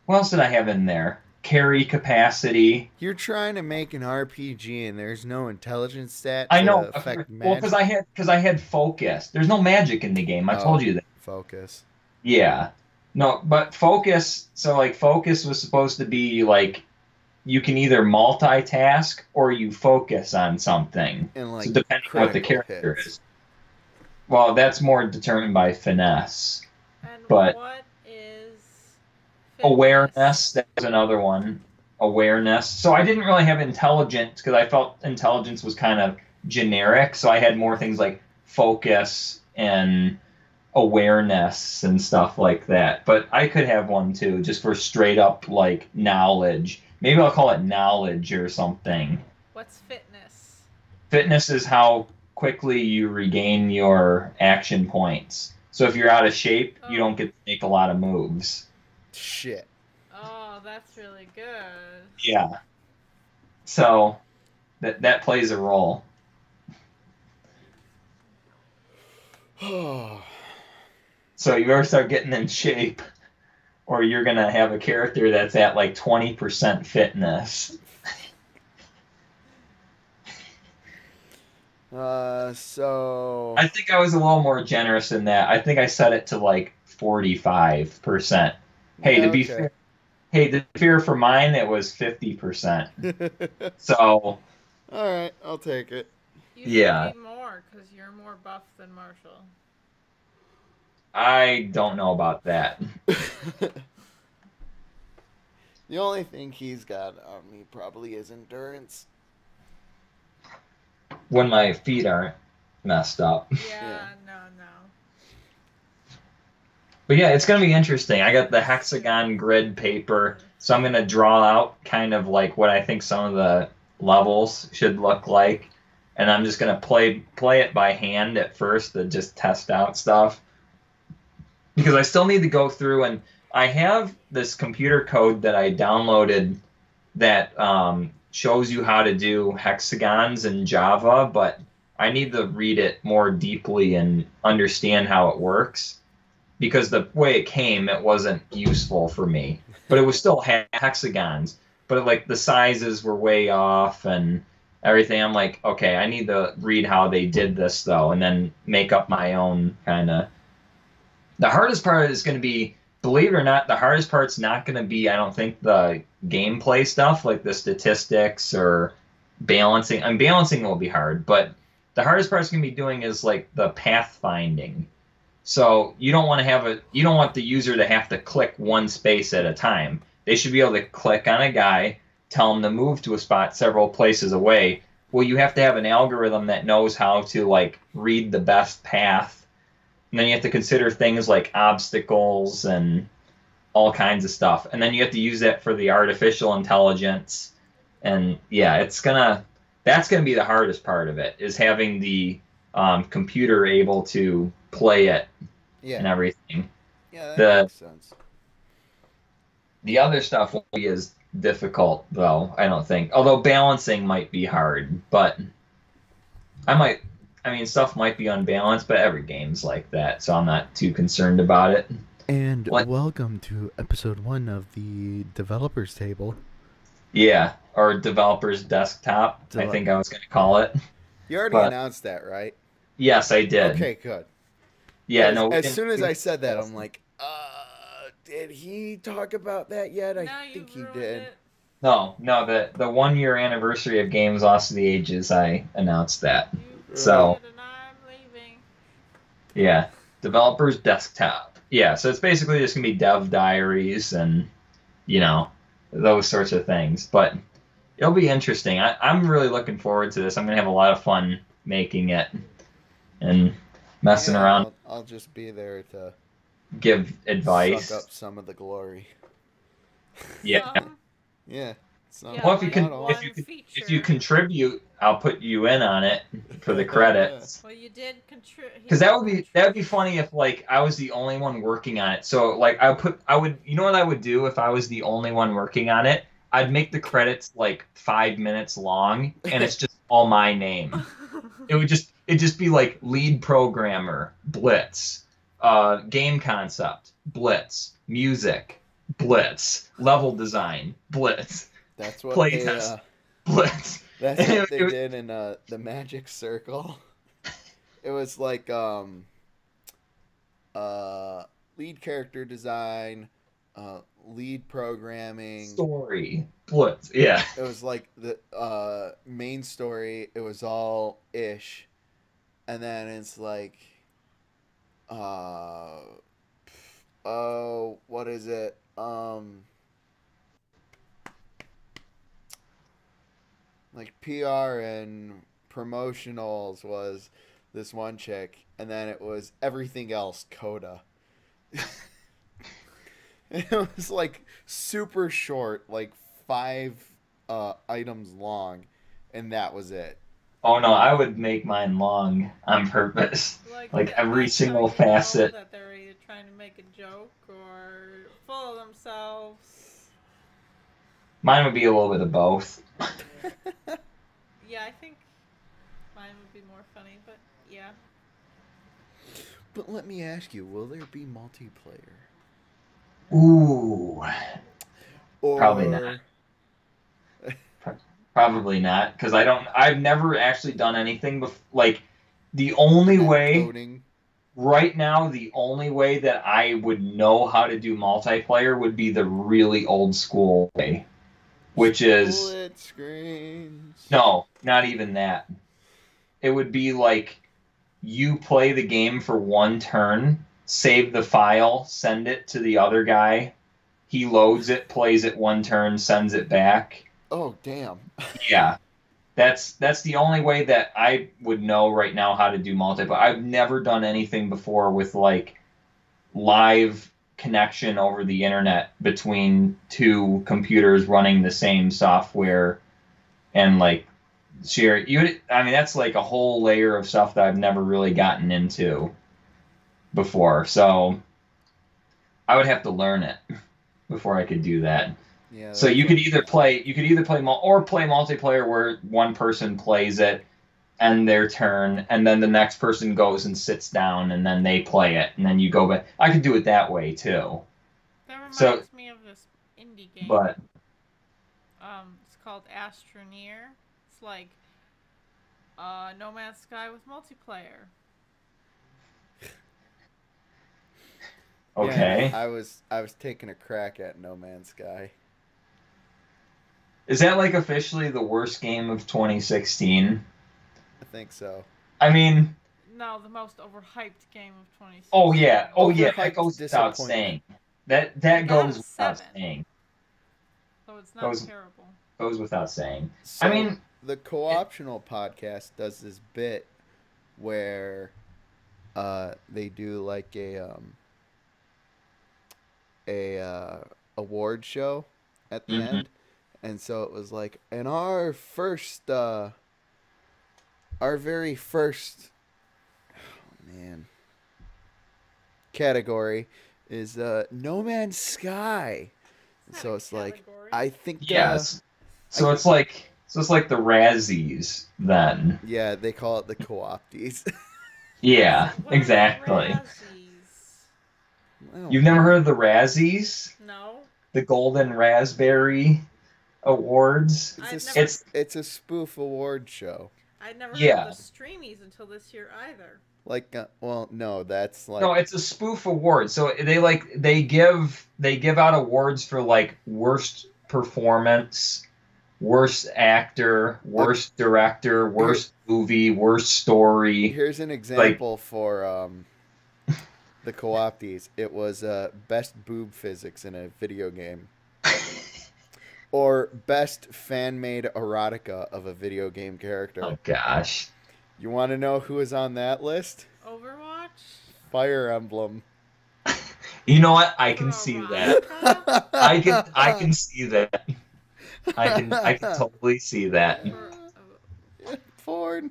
What else did I have in there? Carry capacity. You're trying to make an RPG and there's no intelligence stat I to know. affect Well, magic. because I had focus. There's no magic in the game. I told you that. Focus. Yeah. No, but focus. So like focus was supposed to be like you can either multitask or you focus on something. And like So depending on what the critical character hits. is. Well, that's more determined by finesse. And But what is awareness, that was another one. Awareness. So I didn't really have intelligence because I felt intelligence was kind of generic. So I had more things like focus and awareness and stuff like that. But I could have one too, just for straight up like knowledge. Maybe I'll call it knowledge or something. What's fitness? Fitness is how quickly you regain your action points. So if you're out of shape, you don't get to make a lot of moves. Shit. Oh, that's really good. Yeah. So that plays a role. So you ever start getting in shape, or you're gonna have a character that's at like 20% fitness. So I think I was a little more generous than that. I think I set it to like 45%. Hey, yeah, to be okay. fair, for mine, it was 50%. So All right, I'll take it. You Yeah. should be more, because you're more buff than Marshall. I don't know about that. The only thing he's got on me probably is endurance. When my feet aren't messed up. Yeah, no. But yeah, it's going to be interesting. I got the hexagon grid paper, so I'm going to draw out kind of like what I think some of the levels should look like, and I'm just going to play it by hand at first to just test out stuff. Because I still need to go through, and I have this computer code that I downloaded that shows you how to do hexagons in Java, but I need to read it more deeply and understand how it works. Because the way it came, it wasn't useful for me. But it was still hexagons. But like the sizes were way off and everything. I'm like, okay, I need to read how they did this though, and then make up my own kind of. The hardest part is going to be, believe it or not, the hardest part's not going to be, I don't think, the gameplay stuff like the statistics or balancing. And balancing will be hard, but the hardest part's going to be doing is like the pathfinding. So you don't want the user to have to click one space at a time. They should be able to click on a guy, tell him to move to a spot several places away. Well, you have to have an algorithm that knows how to like read the best path. And then you have to consider things like obstacles and all kinds of stuff. And then you have to use that for the artificial intelligence. And yeah, that's gonna be the hardest part of it, is having the computer able to play it and everything. Yeah, that makes sense. The other stuff won't be as difficult, though, I don't think. Although balancing might be hard, but stuff might be unbalanced, but every game's like that, so I'm not too concerned about it. And welcome to episode 1 of the Developers Table. Yeah, or Developers Desktop, I think I was going to call it. You already announced that, right? Yes, I did. Okay, good. Yeah, no. As soon as I said that, I'm like, did he talk about that yet? I think he did. No, the 1 year anniversary of Games Lost to the Ages, I announced that. So, yeah, Developers Desktop. Yeah, so it's basically just going to be dev diaries and, those sorts of things. But it'll be interesting. I'm really looking forward to this. I'm going to have a lot of fun making it and messing around. I'll just be there to give advice. Suck up some of the glory. Yeah. Yeah. Some, Yeah, Well, if you like can, not all. one if you feature. contribute, I'll put you in on it for the credits. Well, you did contribute. Because that would be funny if like I was the only one working on it. So like I would you know what I would do if I was the only one working on it? I'd make the credits like 5 minutes long, and it's just all my name. It'd just be like lead programmer, Blitz, game concept, Blitz, music, Blitz, level design, Blitz, That's what playtest, Blitz. That's And what they did in the Magic Circle. It was like lead character design, lead programming. Story, Blitz, yeah. It was like the main story. It was all ish, and then it's like, uh, oh, what is it? Like PR and promotionals was this one chick, and then it was everything else Coda. It was like super short, like 5 items long, and that was it. Oh no, I would make mine long on purpose. Like every that's how single you know facet. that they're either trying to make a joke or full of themselves. Mine would be a little bit of both. Yeah, I think mine would be more funny, but yeah. But let me ask you, will there be multiplayer? Ooh, Or probably not. Probably not, because I've never actually done anything like the only way coding. right now, the only way that I would know how to do multiplayer would be the really old school way, which is split screens. no, not even that. It would be like you play the game for one turn, save the file, send it to the other guy. He loads it, plays it one turn, sends it back. Oh damn. Yeah. That's the only way that I would know right now how to do multiplayer. I've never done anything before with like live connection over the internet between two computers running the same software and like share I mean that's like a whole layer of stuff that I've never really gotten into before. So I would have to learn it before I could do that. Yeah. So you could either play multiplayer where one person plays it and their turn, and then the next person goes and sits down, and then they play it, and then you go back. I could do it that way too. That reminds So, me of this indie game. but It's called Astroneer. It's like No Man's Sky with multiplayer. okay, Yeah, I was taking a crack at No Man's Sky. is that like officially the worst game of 2016? I think so. I mean, No, the most overhyped game of 2016. oh yeah, that Overhyped goes without disappointment. saying. That Got goes a without 7. saying. So it's not Goes- terrible. Goes without saying. So I mean, the co-optional podcast does this bit where they do like a award show at the Mhm. end, and so it was like, and our very first, oh man, category is No Man's Sky. It's So not a it's like, category. I think yes. So it's like the Razzies then. yeah, they call it the co-opties. Yeah, What are exactly. Razzies? Well, You've never heard of the Razzies? No. The Golden Raspberry Awards? it's a spoof award show. I'd never Yeah. heard of the Streamies until this year either. Like, well, no, that's like No, it's a spoof award. So they give out awards for like worst performance, worst actor, worst director, worst movie, worst story. here's an example for the co-opties. It was best boob physics in a video game, or best fan-made erotica of a video game character. Oh gosh. You want to know who is on that list? Overwatch? Fire Emblem. You know what? I can For a see that. rom-com? I can see that. I can totally see that. Porn.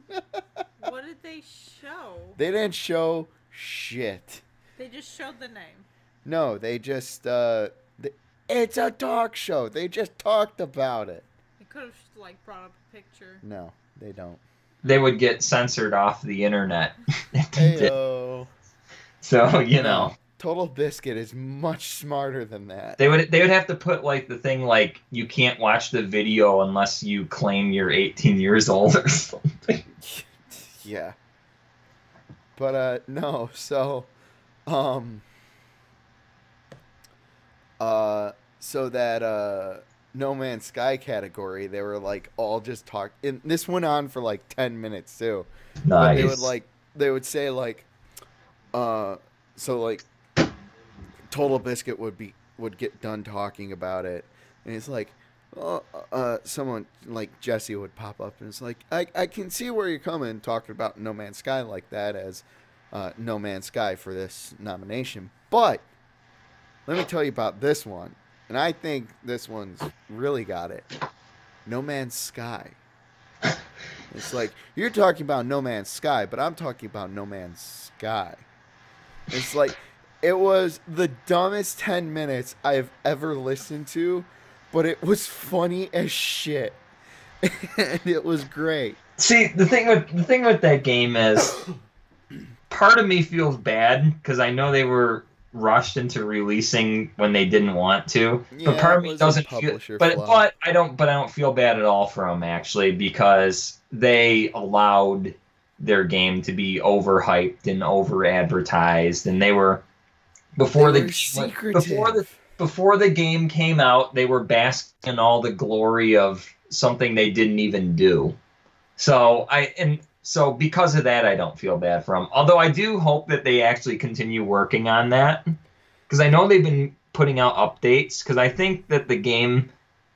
What did they show? They didn't show shit. They just showed the name. No, they just it's a talk show. They just talked about it. They could have like brought up a picture. No, they don't. They would get censored off the internet. if they did. Heyo. So, you know. No, Total Biscuit is much smarter than that. They would have to put like the thing like you can't watch the video unless you claim you're 18 years old or something. Yeah. But no, so so that No Man's Sky category, they were like all just talk, and this went on for like 10 minutes too. Nice. But they would say like so like Total Biscuit would get done talking about it, and it's like someone like Jesse would pop up and it's like, I can see where you're coming talking about No Man's Sky like that as No Man's Sky for this nomination, but let me tell you about this one, and I think this one's really got it. No Man's Sky. It's like, you're talking about No Man's Sky, but I'm talking about No Man's Sky. It's like, it was the dumbest 10 minutes I've ever listened to, but it was funny as shit. And it was great. See, the thing with that game is, part of me feels bad because I know they were rushed into releasing when they didn't want to. Yeah, but part of it me was a doesn't feel. publisher But flaw. I don't feel bad at all for them actually because they allowed their game to be overhyped and over advertised, and they were before the game came out, they were basking in all the glory of something they didn't even do. So because of that, I don't feel bad for them. Although I do hope that they actually continue working on that, because I know they've been putting out updates. Because I think that the game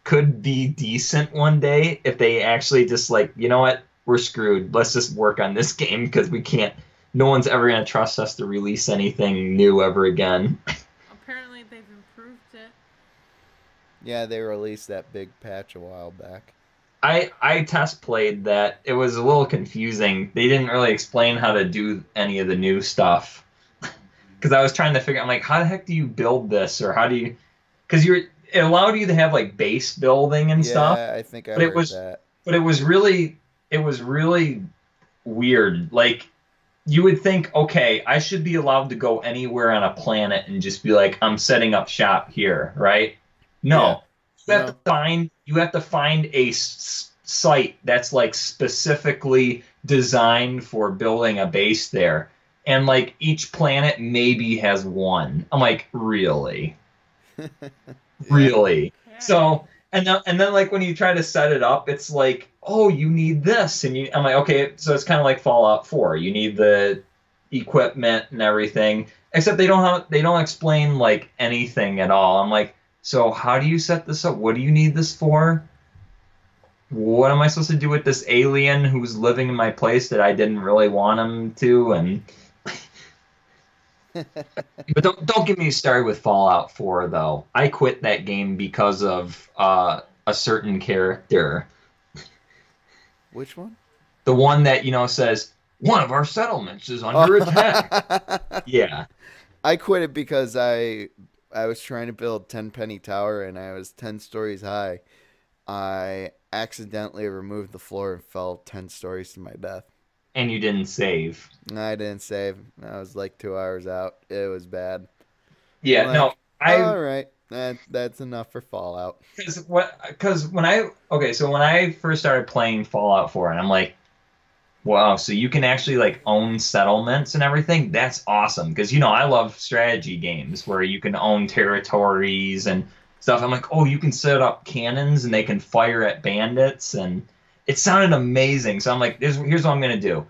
could be decent one day if they actually just like, you know what, we're screwed. Let's just work on this game because we can't. No one's ever gonna trust us to release anything new ever again. Apparently, they've improved it. Yeah, they released that big patch a while back. I test played that. It was a little confusing. They didn't really explain how to do any of the new stuff. Because I was trying to figure out, I'm like, how the heck do you build this? Or how do you... Because it allowed you to have, like, base building and stuff. Yeah, I think I heard that. But it was really weird. Like, you would think, okay, I should be allowed to go anywhere on a planet and just be like, I'm setting up shop here, right? No. Yeah. You have to find a site that's like specifically designed for building a base there, and like each planet maybe has one. I'm like, really, really? Yeah. So and then like when you try to set it up, it's like, oh, you need this, and I'm like, okay, so it's kind of like Fallout 4. You need the equipment and everything, except they don't explain like anything at all. I'm like, so how do you set this up? What do you need this for? What am I supposed to do with this alien who's living in my place that I didn't really want him to? And but don't get me started with Fallout 4 though. I quit that game because of a certain character. Which one? The one that says one of our settlements is under attack. Yeah. I quit it because I was trying to build 10 Penny Tower and I was 10 stories high. I accidentally removed the floor and fell 10 stories to my death. And you didn't save. I didn't save. I was like 2 hours out. It was bad. Yeah, all right. That's enough for Fallout. Because when I first started playing Fallout 4, and I'm like, wow, so you can actually like own settlements and everything? That's awesome. Because, I love strategy games where you can own territories and stuff. I'm like, oh, you can set up cannons and they can fire at bandits. And it sounded amazing. So I'm like, here's what I'm going to do.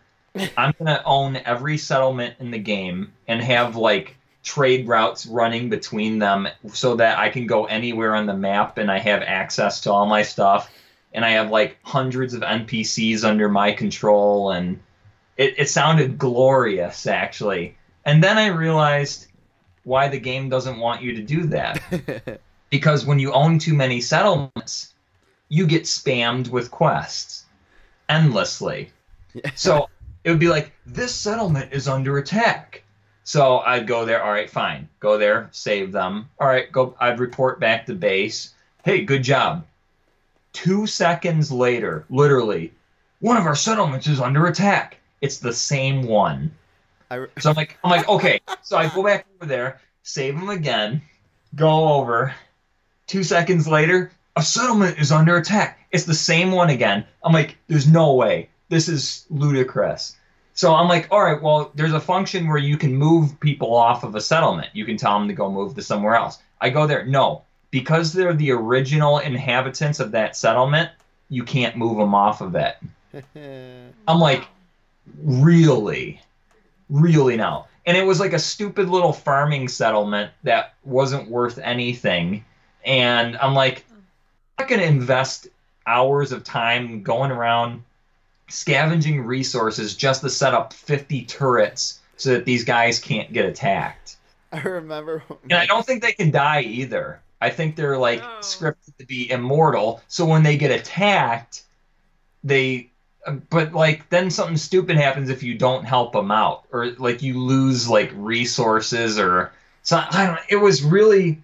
I'm going to own every settlement in the game and have like trade routes running between them so that I can go anywhere on the map and I have access to all my stuff. And I have like hundreds of NPCs under my control, and it sounded glorious, actually. And then I realized, why the game doesn't want you to do that. Because when you own too many settlements, you get spammed with quests endlessly. Yeah. So it would be like, this settlement is under attack. So I'd go there, all right, fine. Go there, save them. All right, I'd report back to base. Hey, good job. 2 seconds later, literally, one of our settlements is under attack. It's the same one. So I'm like, okay. So I go back over there, save them again, go over. 2 seconds later, a settlement is under attack. It's the same one again. I'm like, there's no way. This is ludicrous. So I'm like, all right, well, there's a function where you can move people off of a settlement. You can tell them to go move to somewhere else. I go there. No, because they're the original inhabitants of that settlement, you can't move them off of it. I'm like, really? Really now? And it was like a stupid little farming settlement that wasn't worth anything. And I'm like, I'm not going to invest hours of time going around scavenging resources just to set up 50 turrets so that these guys can't get attacked. I remember. And I don't think they can die either. I think they're like scripted to be immortal. So when they get attacked, but like then something stupid happens if you don't help them out, or like you lose like resources or something. I don't know. It was really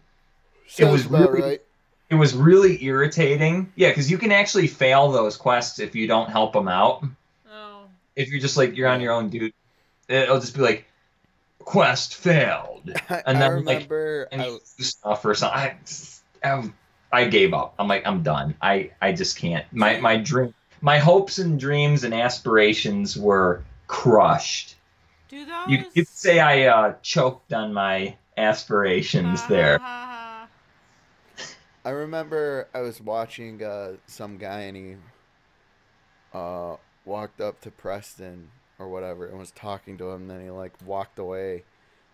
Right. It was really irritating. Yeah, because you can actually fail those quests if you don't help them out. Oh. If you're just like, you're on your own, dude, it'll just be like, quest failed. And then I remember like, and do stuff or something. I gave up. I'm like, I'm done. I just can't. My hopes and dreams and aspirations were crushed. Do those? You could say I choked on my aspirations there. I remember I was watching some guy and he walked up to Preston or whatever and was talking to him, and then he like walked away,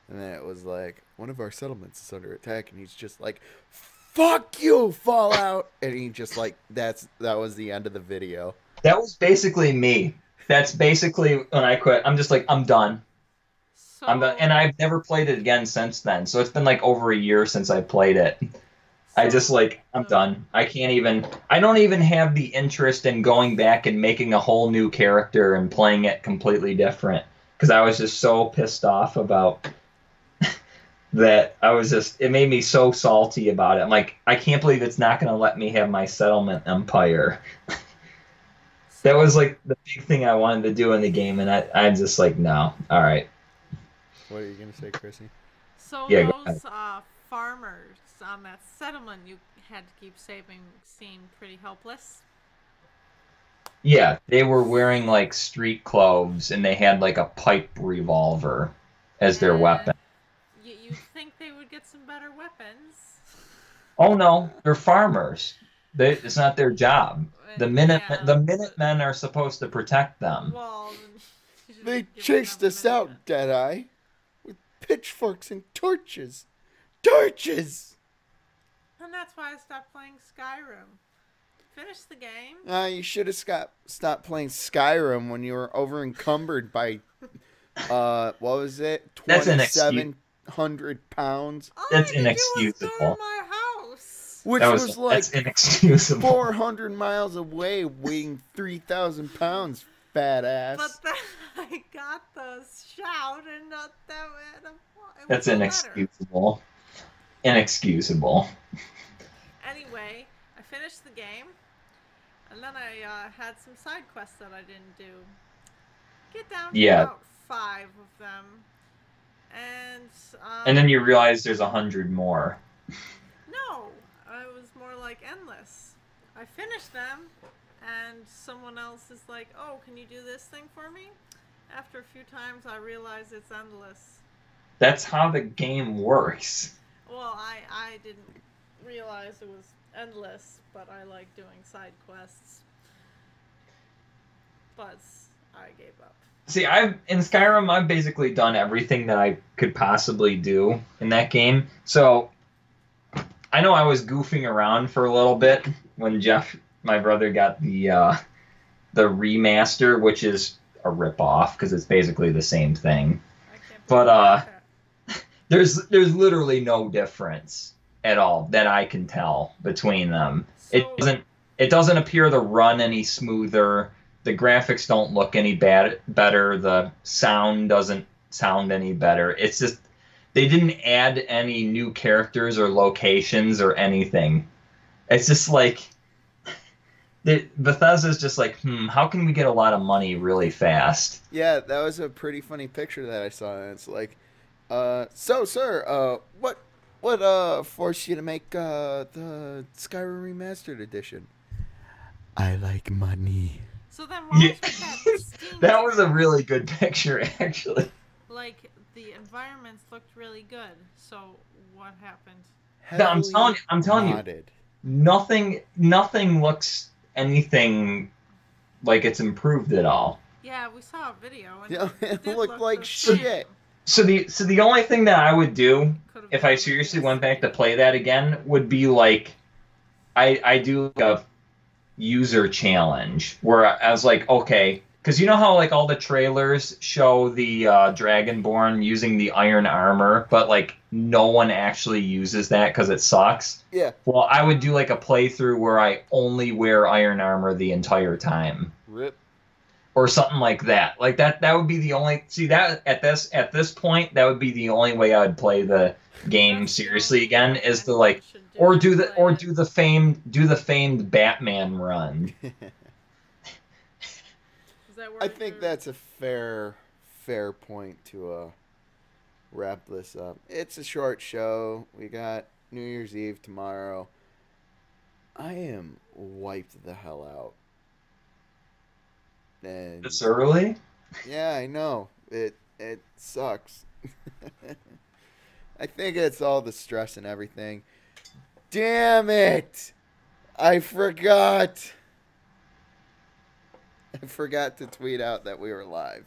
and then it was like, one of our settlements is under attack, and he's just like, fuck you, Fallout, and he just like, that was the end of the video. That was basically me. That's basically when I quit. I'm just like, I'm done. So, I'm done. And I've never played it again since then. So it's been like over a year since I played it. I just like, I'm done. I don't even have the interest in going back and making a whole new character and playing it completely different. Because I was just so pissed off about that. It made me so salty about it. I'm like, I can't believe it's not going to let me have my settlement empire. That was like the big thing I wanted to do in the game, and I'm just like, no. All right. What are you going to say, Chrissy? So Yeah, those farmers on that settlement you had to keep saving seemed pretty helpless. Yeah, they were wearing like street clothes, and they had like a pipe revolver as their weapon. You'd think they would get some better weapons. Oh no, they're farmers. It's not their job. The Minutemen are supposed to protect them. Well, they chased us out, Deadeye, with pitchforks and torches. Torches! And that's why I stopped playing Skyrim. Finish the game. You should have stopped playing Skyrim when you were over encumbered by, what was it? 2,700 pounds. That's inexcusable. All I did was go to my house. Which was like that's inexcusable. 400 miles away, weighing 3,000 pounds, fat ass. But then I got the shout, and that's inexcusable. Inexcusable. Anyway, I finished the game, and then I had some side quests that I didn't do. Get down to about 5 of them, and then you realize there's 100 more. No, it was more like endless. I finished them, and someone else is like, "Oh, can you do this thing for me?" After a few times, I realized it's endless. That's how the game works. Well, I didn't realize it was endless, but I like doing side quests. But I gave up. See, in Skyrim, I've basically done everything that I could possibly do in that game. So I know I was goofing around for a little bit when Jeff, my brother, got the remaster, which is a ripoff because it's basically the same thing. There's literally no difference at all that I can tell between them. So It doesn't appear to run any smoother. The graphics don't look any better. The sound doesn't sound any better. It's just they didn't add any new characters or locations or anything. It's just like Bethesda's just like, how can we get a lot of money really fast? Yeah, that was a pretty funny picture that I saw. And it's like, so sir, what forced you to make the Skyrim Remastered Edition? I like money. so then what Yeah. was with that Steam That was a trailer? really good picture, actually. Like the environments looked really good. So what happened? No, Heavily I'm telling you, modded. nothing looks anything like it's improved at all. Yeah, we saw a video and Yeah, it did looked look like the shit. same. So the only thing that I would do Could've if been I on the seriously PS3. went back to play that again would be like I do like a user challenge where I was like, okay, because you know how like all the trailers show the Dragonborn using the iron armor, but like no one actually uses that because it sucks. Yeah, Well, I would do like a playthrough where I only wear iron armor the entire time. rip. Or something like that. Like that would be the only see that at this point that would be the only way I would play the game That's the seriously only again way is to anyone like should or is do the play it. do the famed Batman run. Is that where I think you're- that's a fair point to wrap this up. It's a short show. We got New Year's Eve tomorrow. I am wiped the hell out. And This early? yeah, I know. It sucks. I think it's all the stress and everything. Damn it! I forgot. I forgot to tweet out that we were live.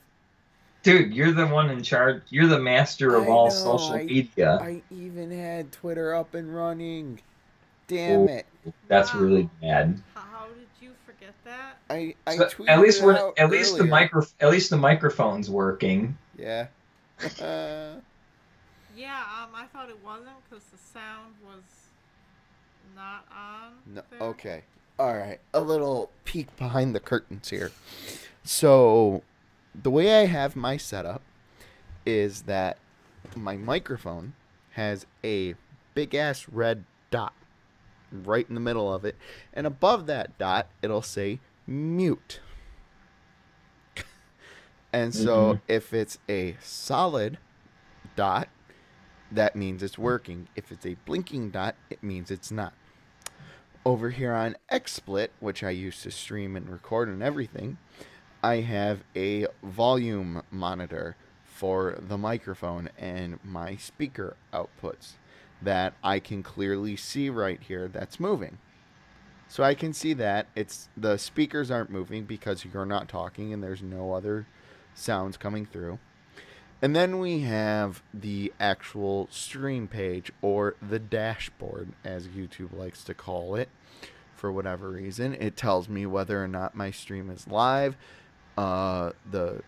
Dude, you're the one in charge. You're the master of I all know, social media. I even had Twitter up and running. Damn it. That's Wow. really bad. How did you forget that? I So, tweeted at least it we're out at least earlier. the microphone's working. Yeah. Yeah, I thought it wasn't because the sound was not on. No, there. okay. All right. A little peek behind the curtains here. So, the way I have my setup is that my microphone has a big ass red dot right in the middle of it, and above that dot it'll say mute. And so if it's a solid dot, that means it's working. If it's a blinking dot, it means it's not. Over here on XSplit, which I use to stream and record and everything, I have a volume monitor for the microphone and my speaker outputs that I can clearly see right here that's moving. So I can see that it's the speakers aren't moving because you're not talking and there's no other sounds coming through. And then we have the actual stream page, or the dashboard, as YouTube likes to call it, for whatever reason. It tells me whether or not my stream is live, the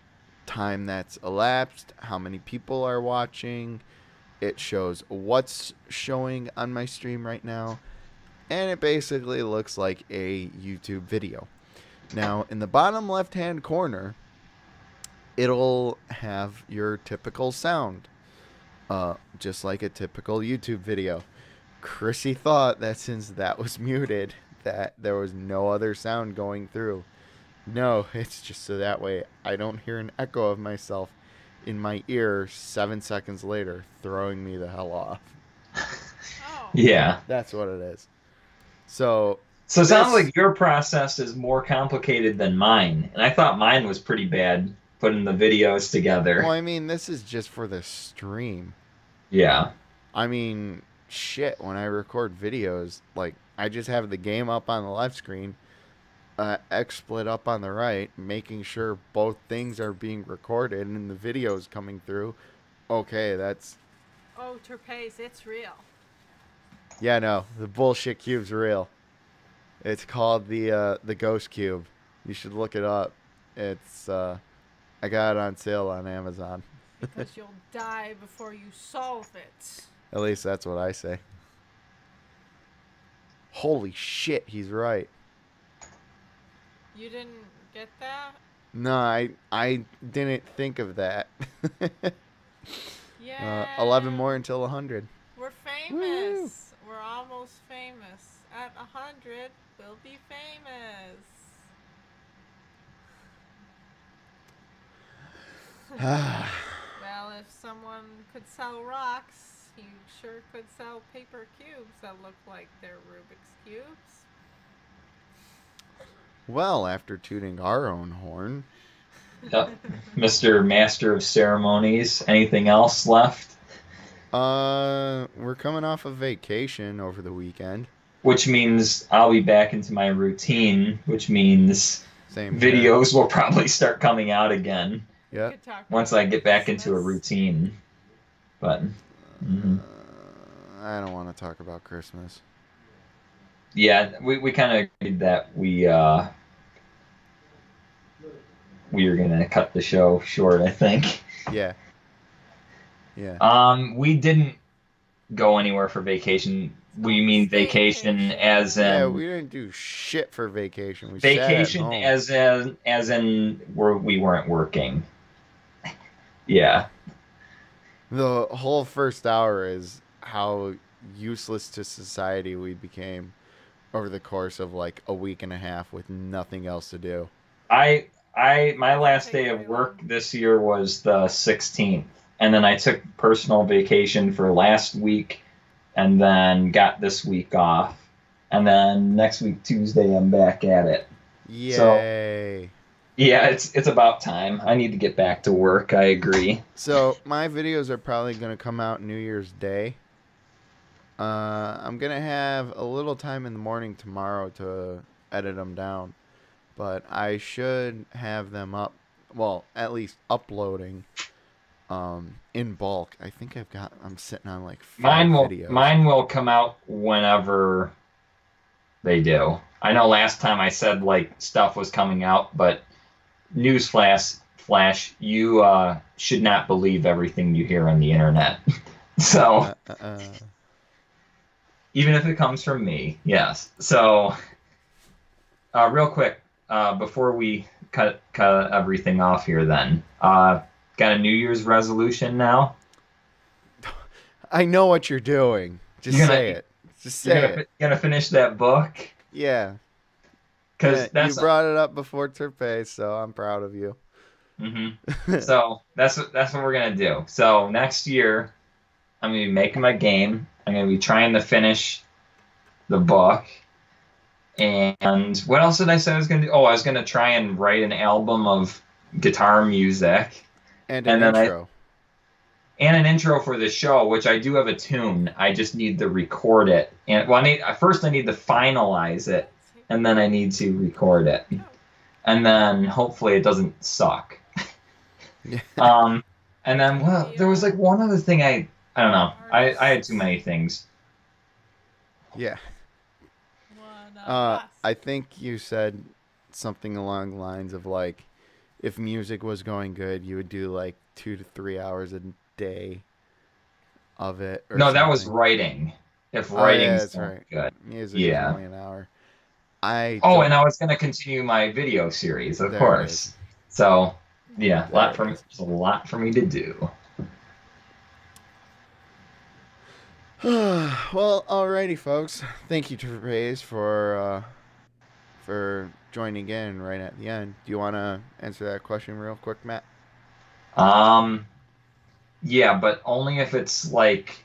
time that's elapsed, how many people are watching. It shows what's showing on my stream right now. And it basically looks like a YouTube video. Now, in the bottom left-hand corner, it'll have your typical sound, just like a typical YouTube video. Chrissy thought that since that was muted, that there was no other sound going through. No, it's just so that way I don't hear an echo of myself in my ear 7 seconds later, throwing me the hell off. Oh. Yeah. That's what it is. So So it sounds This- like your process is more complicated than mine, and I thought mine was pretty bad putting the videos together. well, I mean, this is just for the stream. Yeah. I mean, shit, when I record videos, like, I just have the game up on the left screen, XSplit up on the right, making sure both things are being recorded and the video's coming through. Okay, that's... Oh, Terpace, it's real. Yeah, no, the bullshit cube's real. It's called the Ghost Cube. You should look it up. It's, I got it on sale on Amazon. Because you'll die before you solve it. At least that's what I say. Holy shit, he's right. You didn't get that? No, I didn't think of that. Yeah. 11 more until 100. We're famous. We're almost famous. At 100, we'll be famous. Well, if someone could sell rocks, he sure could sell paper cubes that look like they're Rubik's Cubes. Well, after tooting our own horn. Yep. Mr. Master of Ceremonies. Anything else left? We're coming off of vacation over the weekend. Which means I'll be back into my routine, which means Same here. videos will probably start coming out again Yeah. Could talk once about I get back into a Christmas. routine. But I don't want to talk about Christmas. yeah, we kind of agreed that we were gonna cut the show short, I think. Yeah. Yeah. We didn't go anywhere for vacation. We mean vacation Staycation. as in Yeah, we didn't do shit for vacation. We vacation sat at home. as in we weren't working. Yeah. The whole first hour is how useless to society we became over the course of like a week and a half with nothing else to do. My last day of work this year was the 16th, and then I took personal vacation for last week, and then got this week off, and then next week Tuesday I'm back at it. Yay. Yeah, it's about time. I need to get back to work. I agree. So my videos are probably going to come out New Year's Day. I'm going to have a little time in the morning tomorrow to edit them down. But I should have them up, well, at least uploading in bulk. I think I'm sitting on like 5 videos. Mine will come out whenever they do. I know last time I said like stuff was coming out, but flash, you should not believe everything you hear on the internet. So even if it comes from me, yes. So real quick, before we cut everything off here, then got a New Year's resolution now. I know what you're doing. Just say it. Just say it. You're gonna finish that book. Yeah. Because you brought it up before Terpe, so I'm proud of you. Mm-hmm. So that's what we're gonna do. So next year, I'm gonna be making my game. I'm gonna be trying to finish the book. And what else did I say I was gonna do? Oh, I was gonna try and write an album of guitar music. And an intro. And an intro for the show, which I do have a tune. I just need to record it. And well, I need to finalize it, and then I need to record it. And then hopefully it doesn't suck. And then there was like one other thing I don't know. I had too many things. Yeah. I think you said something along the lines of like, if music was going good, you would do like 2 to 3 hours a day of it. Or no, something. That was writing. If writing's right. good. Music is only an hour. And I was going to continue my video series, of course. So, yeah, there's a lot for me to do. Well, alrighty, folks. Thank you to Rays for joining in right at the end. Do you want to answer that question real quick, Matt? Yeah, but only if it's like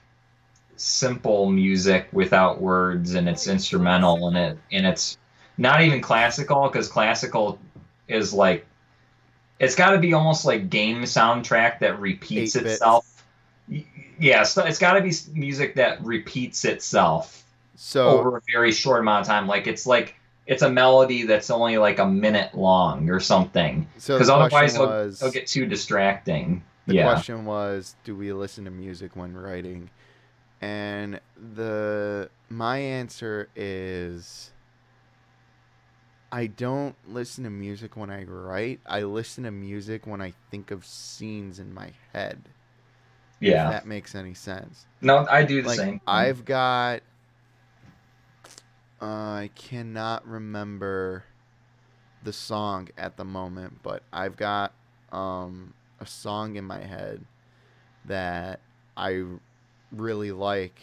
simple music without words and it's instrumental and it's not even classical, because classical is like, it's got to be almost like game soundtrack that repeats 8-bit. itself. Yeah, so it's got to be music that repeats itself over a very short amount of time. Like it's a melody that's only like a minute long or something. Because otherwise it'll get too distracting. The question was, do we listen to music when writing? And my answer is I don't listen to music when I write. I listen to music when I think of scenes in my head. If Yeah. that makes any sense. No, I do the Like same thing. I've got I cannot remember the song at the moment, but I've got a song in my head that I really like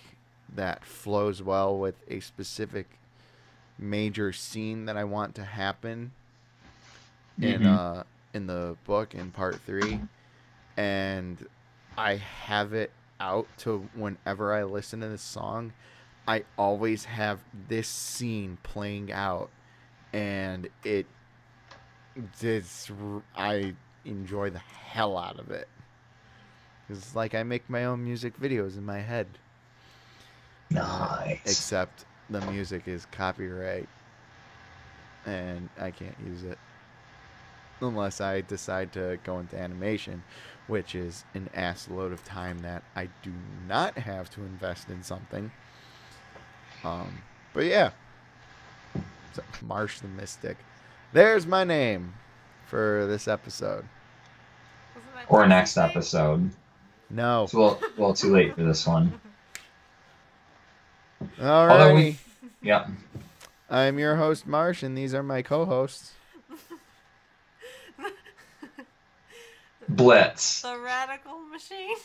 that flows well with a specific major scene that I want to happen Hmm. in the book in part 3, and I have it out to whenever I listen to this song, I always have this scene playing out, and it's I enjoy the hell out of it. It's like I make my own music videos in my head, Nice. except the music is copyright and I can't use it unless I decide to go into animation, which is an ass load of time that I do not have to invest in something. But yeah, so Marsh the Mystic. There's my name for this episode. Wasn't that Or Jesse's next name? episode. No. It's a little too late for this one. Although we, Alrighty. yep, I'm your host, Marsh, and these are my co-hosts. Blitz. The radical machine.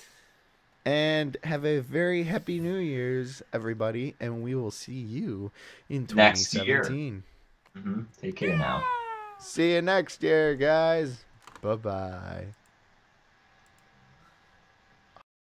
And have a very happy New Year's, everybody, and we will see you in Next year. 2017. Take care now. See you next year, guys. Bye-bye.